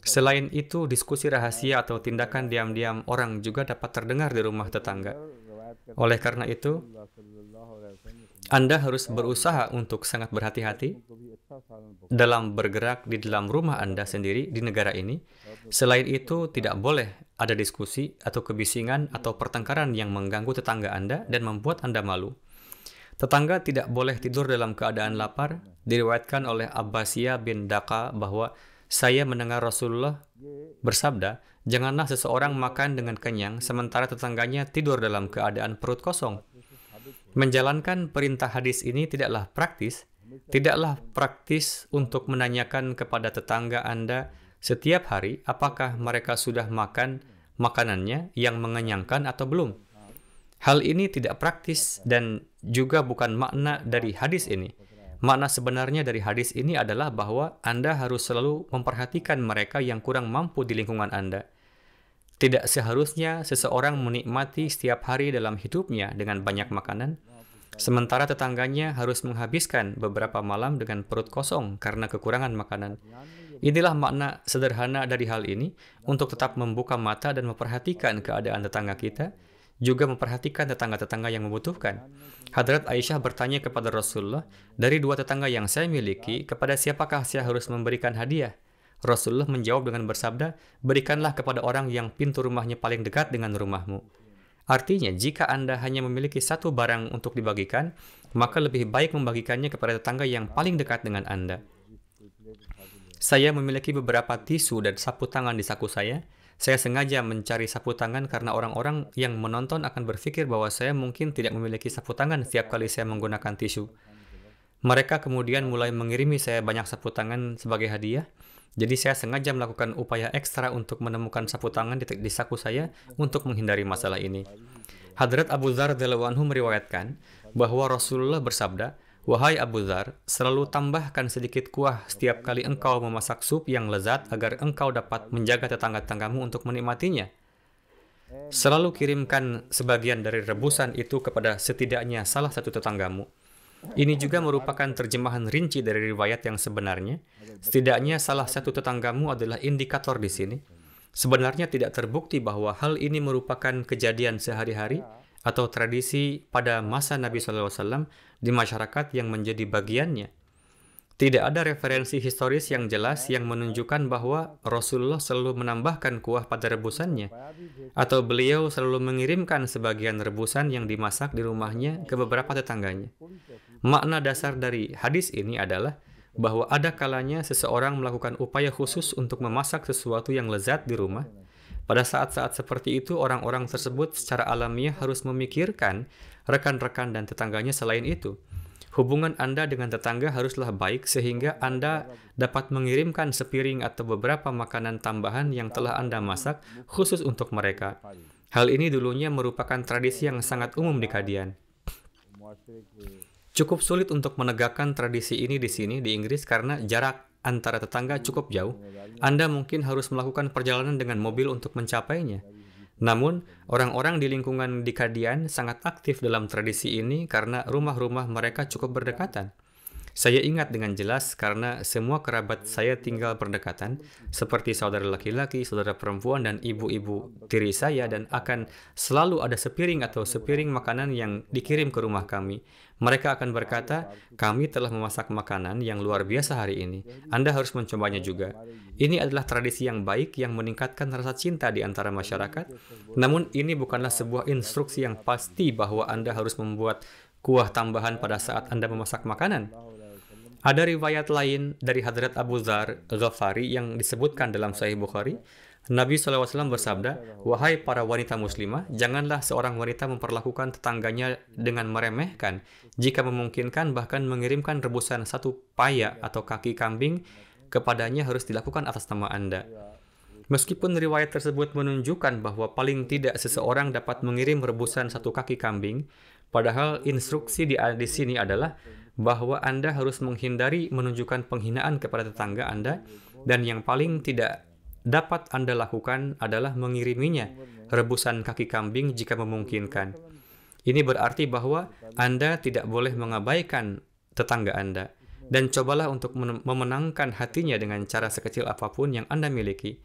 Selain itu, diskusi rahasia atau tindakan diam-diam orang juga dapat terdengar di rumah tetangga. Oleh karena itu, Anda harus berusaha untuk sangat berhati-hati dalam bergerak di dalam rumah Anda sendiri di negara ini. Selain itu, tidak boleh ada diskusi atau kebisingan atau pertengkaran yang mengganggu tetangga Anda dan membuat Anda malu. Tetangga tidak boleh tidur dalam keadaan lapar. Diriwayatkan oleh Abbasiyah bin Daka bahwa saya mendengar Rasulullah bersabda, janganlah seseorang makan dengan kenyang sementara tetangganya tidur dalam keadaan perut kosong. Menjalankan perintah hadis ini tidaklah praktis. Tidaklah praktis untuk menanyakan kepada tetangga Anda setiap hari apakah mereka sudah makan makanannya yang mengenyangkan atau belum. Hal ini tidak praktis dan juga bukan makna dari hadis ini. Makna sebenarnya dari hadis ini adalah bahwa Anda harus selalu memperhatikan mereka yang kurang mampu di lingkungan Anda. Tidak seharusnya seseorang menikmati setiap hari dalam hidupnya dengan banyak makanan, sementara tetangganya harus menghabiskan beberapa malam dengan perut kosong karena kekurangan makanan. Inilah makna sederhana dari hal ini untuk tetap membuka mata dan memperhatikan keadaan tetangga kita, juga memperhatikan tetangga-tetangga yang membutuhkan. Hadrat Aisyah bertanya kepada Rasulullah, dari dua tetangga yang saya miliki, kepada siapakah saya harus memberikan hadiah? Rasulullah menjawab dengan bersabda, berikanlah kepada orang yang pintu rumahnya paling dekat dengan rumahmu. Artinya, jika Anda hanya memiliki satu barang untuk dibagikan, maka lebih baik membagikannya kepada tetangga yang paling dekat dengan Anda. Saya memiliki beberapa tisu dan sapu tangan di saku saya. Saya sengaja mencari sapu tangan karena orang-orang yang menonton akan berpikir bahwa saya mungkin tidak memiliki sapu tangan setiap kali saya menggunakan tisu. Mereka kemudian mulai mengirimi saya banyak sapu tangan sebagai hadiah. Jadi saya sengaja melakukan upaya ekstra untuk menemukan sapu tangan di saku saya untuk menghindari masalah ini. Hadrat Abu Dzar radhiyallahu anhu meriwayatkan bahwa Rasulullah bersabda, wahai Abu Dzar, selalu tambahkan sedikit kuah setiap kali engkau memasak sup yang lezat agar engkau dapat menjaga tetangga-tetanggamu untuk menikmatinya. Selalu kirimkan sebagian dari rebusan itu kepada setidaknya salah satu tetanggamu. Ini juga merupakan terjemahan rinci dari riwayat yang sebenarnya. Setidaknya salah satu tetanggamu adalah indikator di sini. Sebenarnya tidak terbukti bahwa hal ini merupakan kejadian sehari-hari atau tradisi pada masa Nabi SAW di masyarakat yang menjadi bagiannya. Tidak ada referensi historis yang jelas yang menunjukkan bahwa Rasulullah selalu menambahkan kuah pada rebusannya, atau beliau selalu mengirimkan sebagian rebusan yang dimasak di rumahnya ke beberapa tetangganya. Makna dasar dari hadis ini adalah bahwa ada kalanya seseorang melakukan upaya khusus untuk memasak sesuatu yang lezat di rumah. Pada saat-saat seperti itu, orang-orang tersebut secara alamiah harus memikirkan rekan-rekan dan tetangganya selain itu. Hubungan Anda dengan tetangga haruslah baik sehingga Anda dapat mengirimkan sepiring atau beberapa makanan tambahan yang telah Anda masak khusus untuk mereka. Hal ini dulunya merupakan tradisi yang sangat umum di Qadian. Cukup sulit untuk menegakkan tradisi ini di sini di Inggris karena jarak antara tetangga cukup jauh. Anda mungkin harus melakukan perjalanan dengan mobil untuk mencapainya. Namun, orang-orang di lingkungan di Qadian sangat aktif dalam tradisi ini karena rumah-rumah mereka cukup berdekatan. Saya ingat dengan jelas karena semua kerabat saya tinggal berdekatan, seperti saudara laki-laki, saudara perempuan, dan ibu-ibu tiri saya, dan akan selalu ada sepiring atau sepiring makanan yang dikirim ke rumah kami. Mereka akan berkata, kami telah memasak makanan yang luar biasa hari ini. Anda harus mencobanya juga. Ini adalah tradisi yang baik yang meningkatkan rasa cinta di antara masyarakat. Namun ini bukanlah sebuah instruksi yang pasti bahwa Anda harus membuat kuah tambahan pada saat Anda memasak makanan. Ada riwayat lain dari Hadrat Abu Dzar Ghafari yang disebutkan dalam Sahih Bukhari. Nabi SAW bersabda, "Wahai para wanita muslimah, janganlah seorang wanita memperlakukan tetangganya dengan meremehkan. Jika memungkinkan, bahkan mengirimkan rebusan satu payak atau kaki kambing kepadanya harus dilakukan atas nama Anda." Meskipun riwayat tersebut menunjukkan bahwa paling tidak seseorang dapat mengirim rebusan satu kaki kambing, padahal instruksi di sini adalah bahwa Anda harus menghindari menunjukkan penghinaan kepada tetangga Anda, dan yang paling tidak dapat Anda lakukan adalah mengiriminya rebusan kaki kambing jika memungkinkan. Ini berarti bahwa Anda tidak boleh mengabaikan tetangga Anda, dan cobalah untuk memenangkan hatinya dengan cara sekecil apapun yang Anda miliki.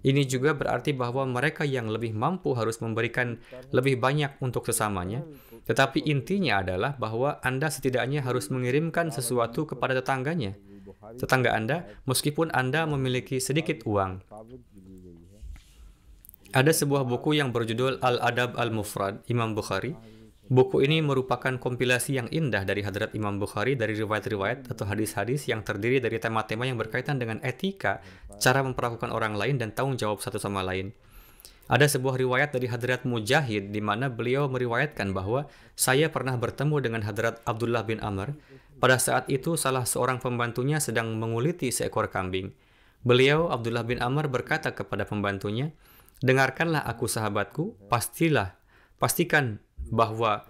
Ini juga berarti bahwa mereka yang lebih mampu harus memberikan lebih banyak untuk sesamanya. Tetapi intinya adalah bahwa Anda setidaknya harus mengirimkan sesuatu kepada tetangga Anda, meskipun Anda memiliki sedikit uang. Ada sebuah buku yang berjudul Al-Adab Al-Mufrad, Imam Bukhari. Buku ini merupakan kompilasi yang indah dari Hadrat Imam Bukhari dari riwayat-riwayat atau hadis-hadis yang terdiri dari tema-tema yang berkaitan dengan etika, cara memperlakukan orang lain, dan tanggung jawab satu sama lain. Ada sebuah riwayat dari Hadrat Mujahid di mana beliau meriwayatkan bahwa saya pernah bertemu dengan Hadrat Abdullah bin Amr. Pada saat itu salah seorang pembantunya sedang menguliti seekor kambing. Beliau, Abdullah bin Amr, berkata kepada pembantunya, "Dengarkanlah aku sahabatku, pastikan bahwa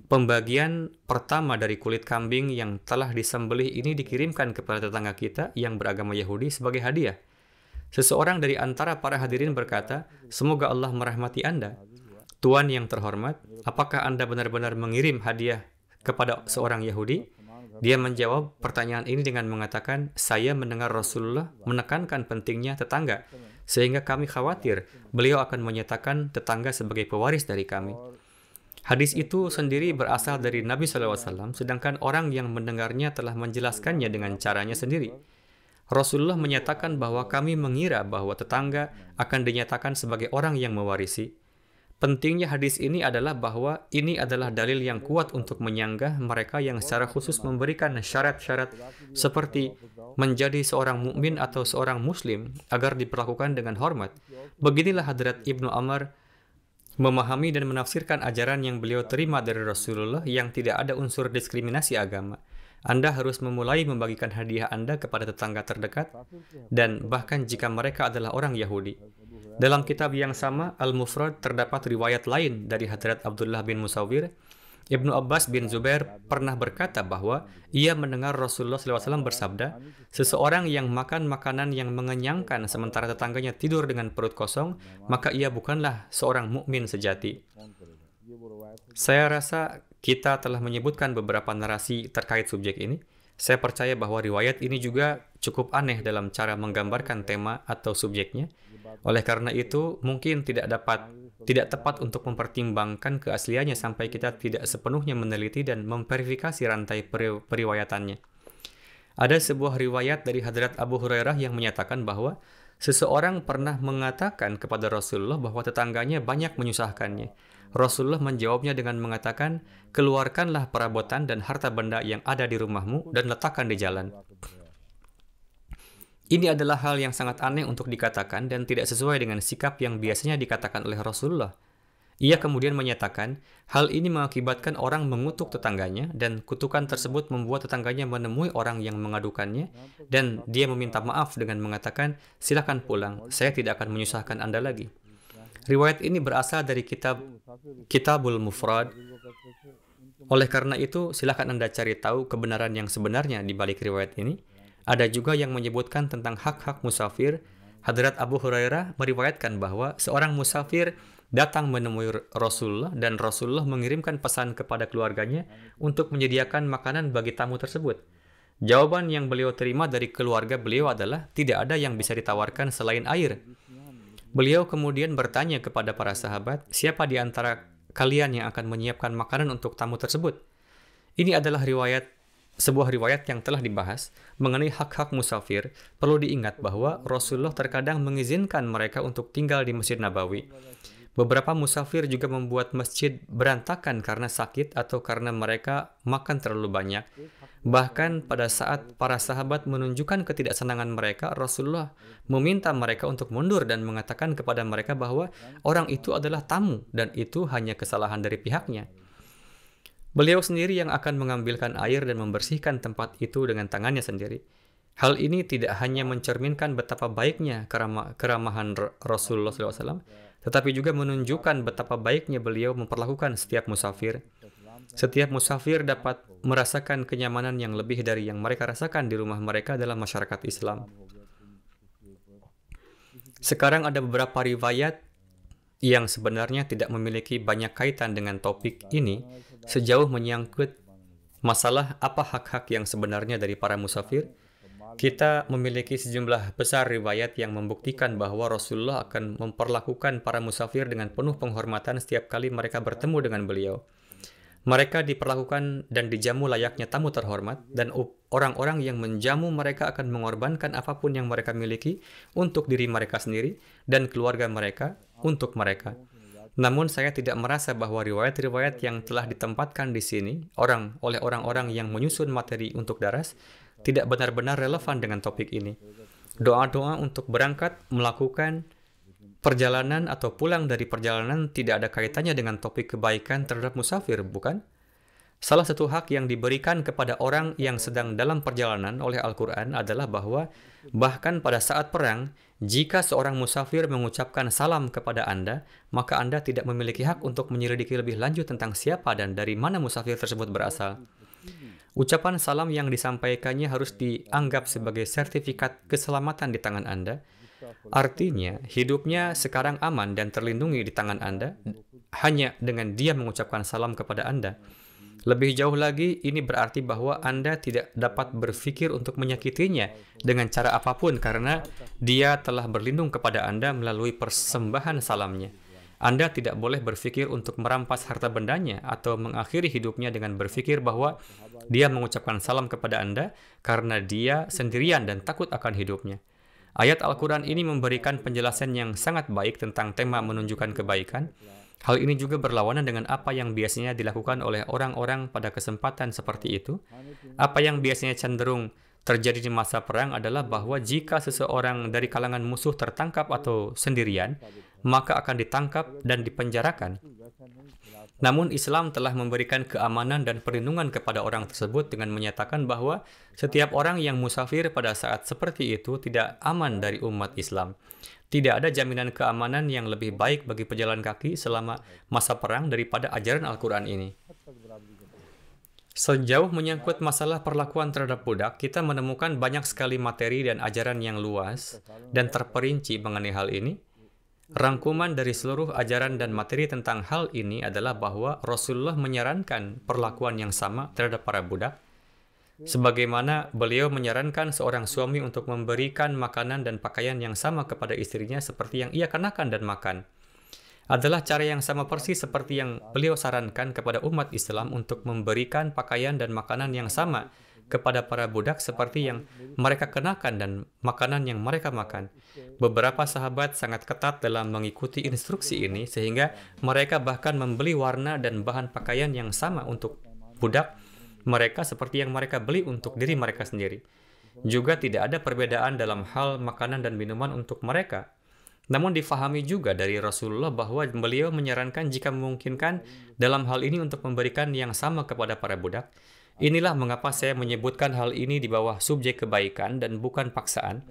pembagian pertama dari kulit kambing yang telah disembelih ini dikirimkan kepada tetangga kita yang beragama Yahudi sebagai hadiah." Seseorang dari antara para hadirin berkata, "Semoga Allah merahmati Anda." "Tuan yang terhormat, apakah Anda benar-benar mengirim hadiah kepada seorang Yahudi?" Dia menjawab pertanyaan ini dengan mengatakan, "Saya mendengar Rasulullah menekankan pentingnya tetangga, sehingga kami khawatir beliau akan menyatakan tetangga sebagai pewaris dari kami." Hadis itu sendiri berasal dari Nabi SAW, sedangkan orang yang mendengarnya telah menjelaskannya dengan caranya sendiri. Rasulullah menyatakan bahwa kami mengira bahwa tetangga akan dinyatakan sebagai orang yang mewarisi. Pentingnya hadis ini adalah bahwa ini adalah dalil yang kuat untuk menyanggah mereka yang secara khusus memberikan syarat-syarat seperti menjadi seorang mukmin atau seorang muslim agar diperlakukan dengan hormat. Beginilah Hadrat Ibnu Amr memahami dan menafsirkan ajaran yang beliau terima dari Rasulullah yang tidak ada unsur diskriminasi agama. Anda harus memulai membagikan hadiah Anda kepada tetangga terdekat, dan bahkan jika mereka adalah orang Yahudi. Dalam kitab yang sama, Al-Mufrad, terdapat riwayat lain dari Hadrat Abdullah bin Musawwir. Ibnu Abbas bin Zubair pernah berkata bahwa ia mendengar Rasulullah SAW bersabda, "Seseorang yang makan makanan yang mengenyangkan sementara tetangganya tidur dengan perut kosong, maka ia bukanlah seorang mukmin sejati." Saya rasa kita telah menyebutkan beberapa narasi terkait subjek ini, saya percaya bahwa riwayat ini juga cukup aneh dalam cara menggambarkan tema atau subjeknya. Oleh karena itu, mungkin tidak tepat untuk mempertimbangkan keasliannya sampai kita tidak sepenuhnya meneliti dan memverifikasi rantai periwayatannya. Ada sebuah riwayat dari Hadrat Abu Hurairah yang menyatakan bahwa seseorang pernah mengatakan kepada Rasulullah bahwa tetangganya banyak menyusahkannya. Rasulullah menjawabnya dengan mengatakan, keluarkanlah perabotan dan harta benda yang ada di rumahmu dan letakkan di jalan. Ini adalah hal yang sangat aneh untuk dikatakan dan tidak sesuai dengan sikap yang biasanya dikatakan oleh Rasulullah. Ia kemudian menyatakan, hal ini mengakibatkan orang mengutuk tetangganya dan kutukan tersebut membuat tetangganya menemui orang yang mengadukannya dan dia meminta maaf dengan mengatakan, silakan pulang, saya tidak akan menyusahkan Anda lagi. Riwayat ini berasal dari Kitabul Mufrad. Oleh karena itu, silakan Anda cari tahu kebenaran yang sebenarnya di balik riwayat ini. Ada juga yang menyebutkan tentang hak-hak musafir. Hadrat Abu Hurairah meriwayatkan bahwa seorang musafir datang menemui Rasulullah dan Rasulullah mengirimkan pesan kepada keluarganya untuk menyediakan makanan bagi tamu tersebut. Jawaban yang beliau terima dari keluarga beliau adalah tidak ada yang bisa ditawarkan selain air. Beliau kemudian bertanya kepada para sahabat, siapa di antara kalian yang akan menyiapkan makanan untuk tamu tersebut? Ini adalah sebuah riwayat yang telah dibahas mengenai hak-hak musafir. Perlu diingat bahwa Rasulullah terkadang mengizinkan mereka untuk tinggal di Masjid Nabawi. Beberapa musafir juga membuat masjid berantakan karena sakit atau karena mereka makan terlalu banyak. Bahkan pada saat para sahabat menunjukkan ketidaksenangan mereka, Rasulullah meminta mereka untuk mundur dan mengatakan kepada mereka bahwa orang itu adalah tamu dan itu hanya kesalahan dari pihaknya. Beliau sendiri yang akan mengambilkan air dan membersihkan tempat itu dengan tangannya sendiri. Hal ini tidak hanya mencerminkan betapa baiknya keramahan Rasulullah SAW, tetapi juga menunjukkan betapa baiknya beliau memperlakukan setiap musafir. Setiap musafir dapat merasakan kenyamanan yang lebih dari yang mereka rasakan di rumah mereka dalam masyarakat Islam. Sekarang ada beberapa riwayat yang sebenarnya tidak memiliki banyak kaitan dengan topik ini sejauh menyangkut masalah apa hak-hak yang sebenarnya dari para musafir. Kita memiliki sejumlah besar riwayat yang membuktikan bahwa Rasulullah akan memperlakukan para musafir dengan penuh penghormatan setiap kali mereka bertemu dengan beliau. Mereka diperlakukan dan dijamu layaknya tamu terhormat, dan orang-orang yang menjamu mereka akan mengorbankan apapun yang mereka miliki untuk diri mereka sendiri dan keluarga mereka untuk mereka. Namun saya tidak merasa bahwa riwayat-riwayat yang telah ditempatkan di sini oleh orang-orang yang menyusun materi untuk daras tidak benar-benar relevan dengan topik ini. Doa-doa untuk berangkat, melakukan perjalanan atau pulang dari perjalanan tidak ada kaitannya dengan topik kebaikan terhadap musafir, bukan? Salah satu hak yang diberikan kepada orang yang sedang dalam perjalanan oleh Al-Quran adalah bahwa bahkan pada saat perang, jika seorang musafir mengucapkan salam kepada Anda, maka Anda tidak memiliki hak untuk menyelidiki lebih lanjut tentang siapa dan dari mana musafir tersebut berasal. Ucapan salam yang disampaikannya harus dianggap sebagai sertifikat keselamatan di tangan Anda. Artinya, hidupnya sekarang aman dan terlindungi di tangan Anda hanya dengan dia mengucapkan salam kepada Anda. Lebih jauh lagi, ini berarti bahwa Anda tidak dapat berpikir untuk menyakitinya dengan cara apapun karena dia telah berlindung kepada Anda melalui persembahan salamnya. Anda tidak boleh berpikir untuk merampas harta bendanya atau mengakhiri hidupnya dengan berpikir bahwa dia mengucapkan salam kepada Anda karena dia sendirian dan takut akan hidupnya. Ayat Al-Quran ini memberikan penjelasan yang sangat baik tentang tema menunjukkan kebaikan. Hal ini juga berlawanan dengan apa yang biasanya dilakukan oleh orang-orang pada kesempatan seperti itu. Apa yang biasanya cenderung terjadi di masa perang adalah bahwa jika seseorang dari kalangan musuh tertangkap atau sendirian, maka akan ditangkap dan dipenjarakan. Namun Islam telah memberikan keamanan dan perlindungan kepada orang tersebut dengan menyatakan bahwa setiap orang yang musafir pada saat seperti itu tidak aman dari umat Islam. Tidak ada jaminan keamanan yang lebih baik bagi pejalan kaki selama masa perang daripada ajaran Al-Quran ini. Sejauh menyangkut masalah perlakuan terhadap budak, kita menemukan banyak sekali materi dan ajaran yang luas dan terperinci mengenai hal ini. Rangkuman dari seluruh ajaran dan materi tentang hal ini adalah bahwa Rasulullah menyarankan perlakuan yang sama terhadap para budak, sebagaimana beliau menyarankan seorang suami untuk memberikan makanan dan pakaian yang sama kepada istrinya seperti yang ia kenakan dan makan. Adalah cara yang sama persis seperti yang beliau sarankan kepada umat Islam untuk memberikan pakaian dan makanan yang sama kepada para budak seperti yang mereka kenakan dan makanan yang mereka makan. Beberapa sahabat sangat ketat dalam mengikuti instruksi ini sehingga mereka bahkan membeli warna dan bahan pakaian yang sama untuk budak mereka seperti yang mereka beli untuk diri mereka sendiri. Juga tidak ada perbedaan dalam hal makanan dan minuman untuk mereka. Namun difahami juga dari Rasulullah bahwa beliau menyarankan jika memungkinkan dalam hal ini untuk memberikan yang sama kepada para budak. Inilah mengapa saya menyebutkan hal ini di bawah subjek kebaikan dan bukan paksaan.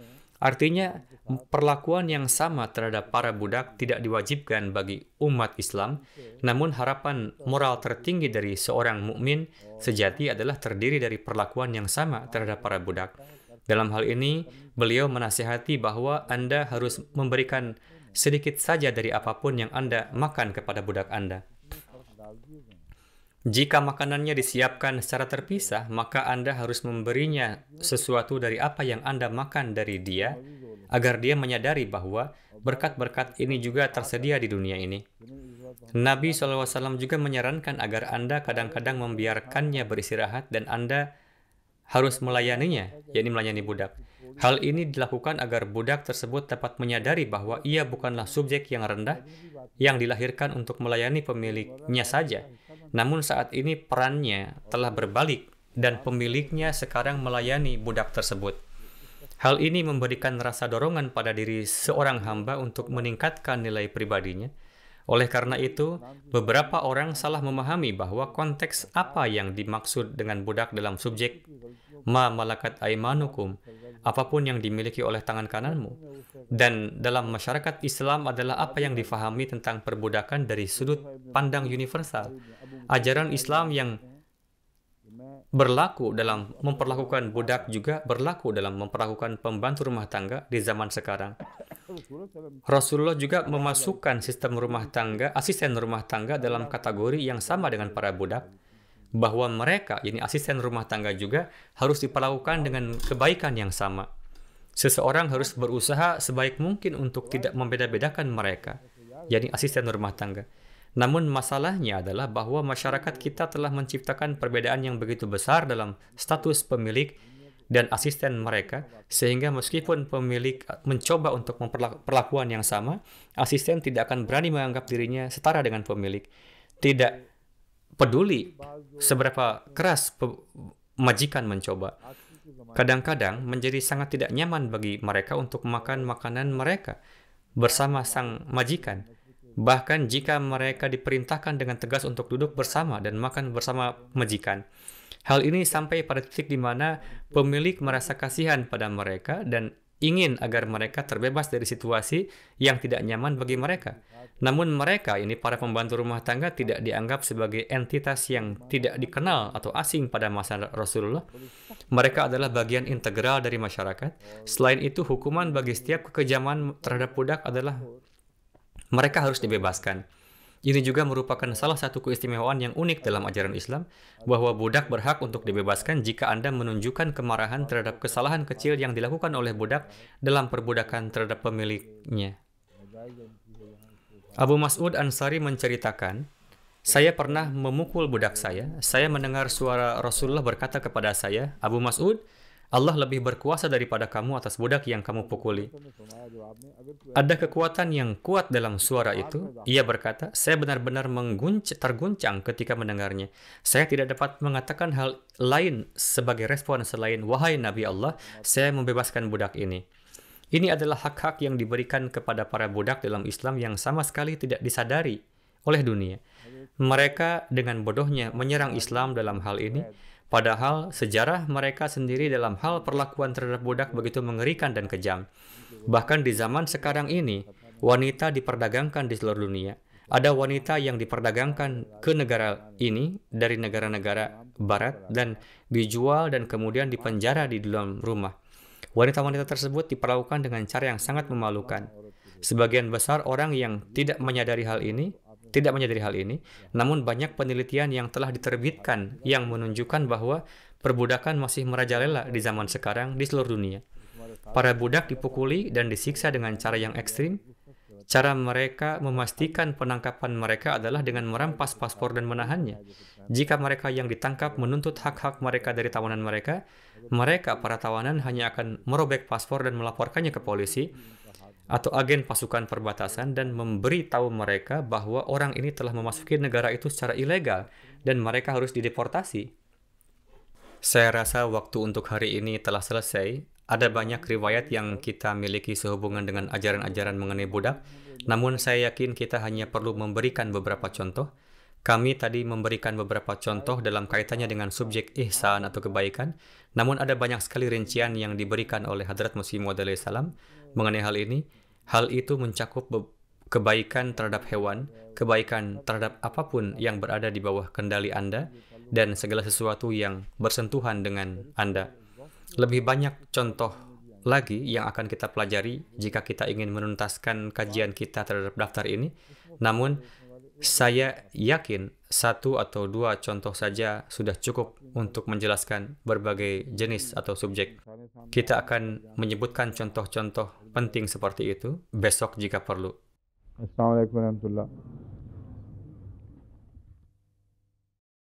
Artinya, perlakuan yang sama terhadap para budak tidak diwajibkan bagi umat Islam, namun harapan moral tertinggi dari seorang mukmin sejati adalah terdiri dari perlakuan yang sama terhadap para budak. Dalam hal ini, beliau menasihati bahwa Anda harus memberikan sedikit saja dari apapun yang Anda makan kepada budak Anda. Jika makanannya disiapkan secara terpisah, maka Anda harus memberinya sesuatu dari apa yang Anda makan dari dia, agar dia menyadari bahwa berkat-berkat ini juga tersedia di dunia ini. Nabi SAW juga menyarankan agar Anda kadang-kadang membiarkannya beristirahat dan Anda harus melayaninya, yakni melayani budak. Hal ini dilakukan agar budak tersebut dapat menyadari bahwa ia bukanlah subjek yang rendah yang dilahirkan untuk melayani pemiliknya saja. Namun saat ini perannya telah berbalik dan pemiliknya sekarang melayani budak tersebut. Hal ini memberikan rasa dorongan pada diri seorang hamba untuk meningkatkan nilai pribadinya. Oleh karena itu, beberapa orang salah memahami bahwa konteks apa yang dimaksud dengan budak dalam subjek ma malakat aimanukum, apapun yang dimiliki oleh tangan kananmu. Dan dalam masyarakat Islam adalah apa yang difahami tentang perbudakan dari sudut pandang universal. Ajaran Islam yang berlaku dalam memperlakukan budak juga berlaku dalam memperlakukan pembantu rumah tangga di zaman sekarang. Rasulullah juga memasukkan sistem rumah tangga, asisten rumah tangga dalam kategori yang sama dengan para budak, bahwa mereka, yakni asisten rumah tangga juga harus diperlakukan dengan kebaikan yang sama. Seseorang harus berusaha sebaik mungkin untuk tidak membeda-bedakan mereka, yakni asisten rumah tangga. Namun masalahnya adalah bahwa masyarakat kita telah menciptakan perbedaan yang begitu besar dalam status pemilik dan asisten mereka, sehingga meskipun pemilik mencoba untuk memperlakukan yang sama, asisten tidak akan berani menganggap dirinya setara dengan pemilik. Tidak peduli seberapa keras majikan mencoba. Kadang-kadang menjadi sangat tidak nyaman bagi mereka untuk makan makanan mereka bersama sang majikan. Bahkan jika mereka diperintahkan dengan tegas untuk duduk bersama dan makan bersama majikan. Hal ini sampai pada titik di mana pemilik merasa kasihan pada mereka dan ingin agar mereka terbebas dari situasi yang tidak nyaman bagi mereka. Namun mereka, ini para pembantu rumah tangga, tidak dianggap sebagai entitas yang tidak dikenal atau asing pada masa Rasulullah. Mereka adalah bagian integral dari masyarakat. Selain itu, hukuman bagi setiap kekejaman terhadap budak adalah mereka harus dibebaskan. Ini juga merupakan salah satu keistimewaan yang unik dalam ajaran Islam, bahwa budak berhak untuk dibebaskan jika Anda menunjukkan kemarahan terhadap kesalahan kecil yang dilakukan oleh budak dalam perbudakan terhadap pemiliknya. Abu Mas'ud Ansari menceritakan, saya pernah memukul budak saya mendengar suara Rasulullah berkata kepada saya, Abu Mas'ud, Allah lebih berkuasa daripada kamu atas budak yang kamu pukuli. Ada kekuatan yang kuat dalam suara itu. Ia berkata, saya benar-benar terguncang ketika mendengarnya. Saya tidak dapat mengatakan hal lain sebagai respon selain, wahai Nabi Allah, saya membebaskan budak ini. Ini adalah hak-hak yang diberikan kepada para budak dalam Islam yang sama sekali tidak disadari oleh dunia. Mereka dengan bodohnya menyerang Islam dalam hal ini, padahal sejarah mereka sendiri dalam hal perlakuan terhadap budak begitu mengerikan dan kejam. Bahkan di zaman sekarang ini, wanita diperdagangkan di seluruh dunia. Ada wanita yang diperdagangkan ke negara ini dari negara-negara barat dan dijual dan kemudian dipenjara di dalam rumah. Wanita-wanita tersebut diperlakukan dengan cara yang sangat memalukan. Sebagian besar orang yang tidak menyadari hal ini, namun banyak penelitian yang telah diterbitkan yang menunjukkan bahwa perbudakan masih merajalela di zaman sekarang di seluruh dunia. Para budak dipukuli dan disiksa dengan cara yang ekstrim. Cara mereka memastikan penangkapan mereka adalah dengan merampas paspor dan menahannya. Jika mereka yang ditangkap menuntut hak-hak mereka dari tawanan mereka, para tawanan hanya akan merobek paspor dan melaporkannya ke polisi atau agen pasukan perbatasan dan memberi tahu mereka bahwa orang ini telah memasuki negara itu secara ilegal dan mereka harus dideportasi. Saya rasa waktu untuk hari ini telah selesai. Ada banyak riwayat yang kita miliki sehubungan dengan ajaran-ajaran mengenai budak, namun saya yakin kita hanya perlu memberikan beberapa contoh. Kami tadi memberikan beberapa contoh dalam kaitannya dengan subjek ihsan atau kebaikan, namun ada banyak sekali rincian yang diberikan oleh Hadrat Masih Maud alaihissalam mengenai hal ini. Hal itu mencakup kebaikan terhadap hewan, kebaikan terhadap apapun yang berada di bawah kendali Anda, dan segala sesuatu yang bersentuhan dengan Anda. Lebih banyak contoh lagi yang akan kita pelajari jika kita ingin menuntaskan kajian kita terhadap daftar ini. Namun, saya yakin 1 atau 2 contoh saja sudah cukup untuk menjelaskan berbagai jenis atau subjek. Kita akan menyebutkan contoh-contoh penting seperti itu besok jika perlu. Assalamualaikum warahmatullahi wabarakatuh.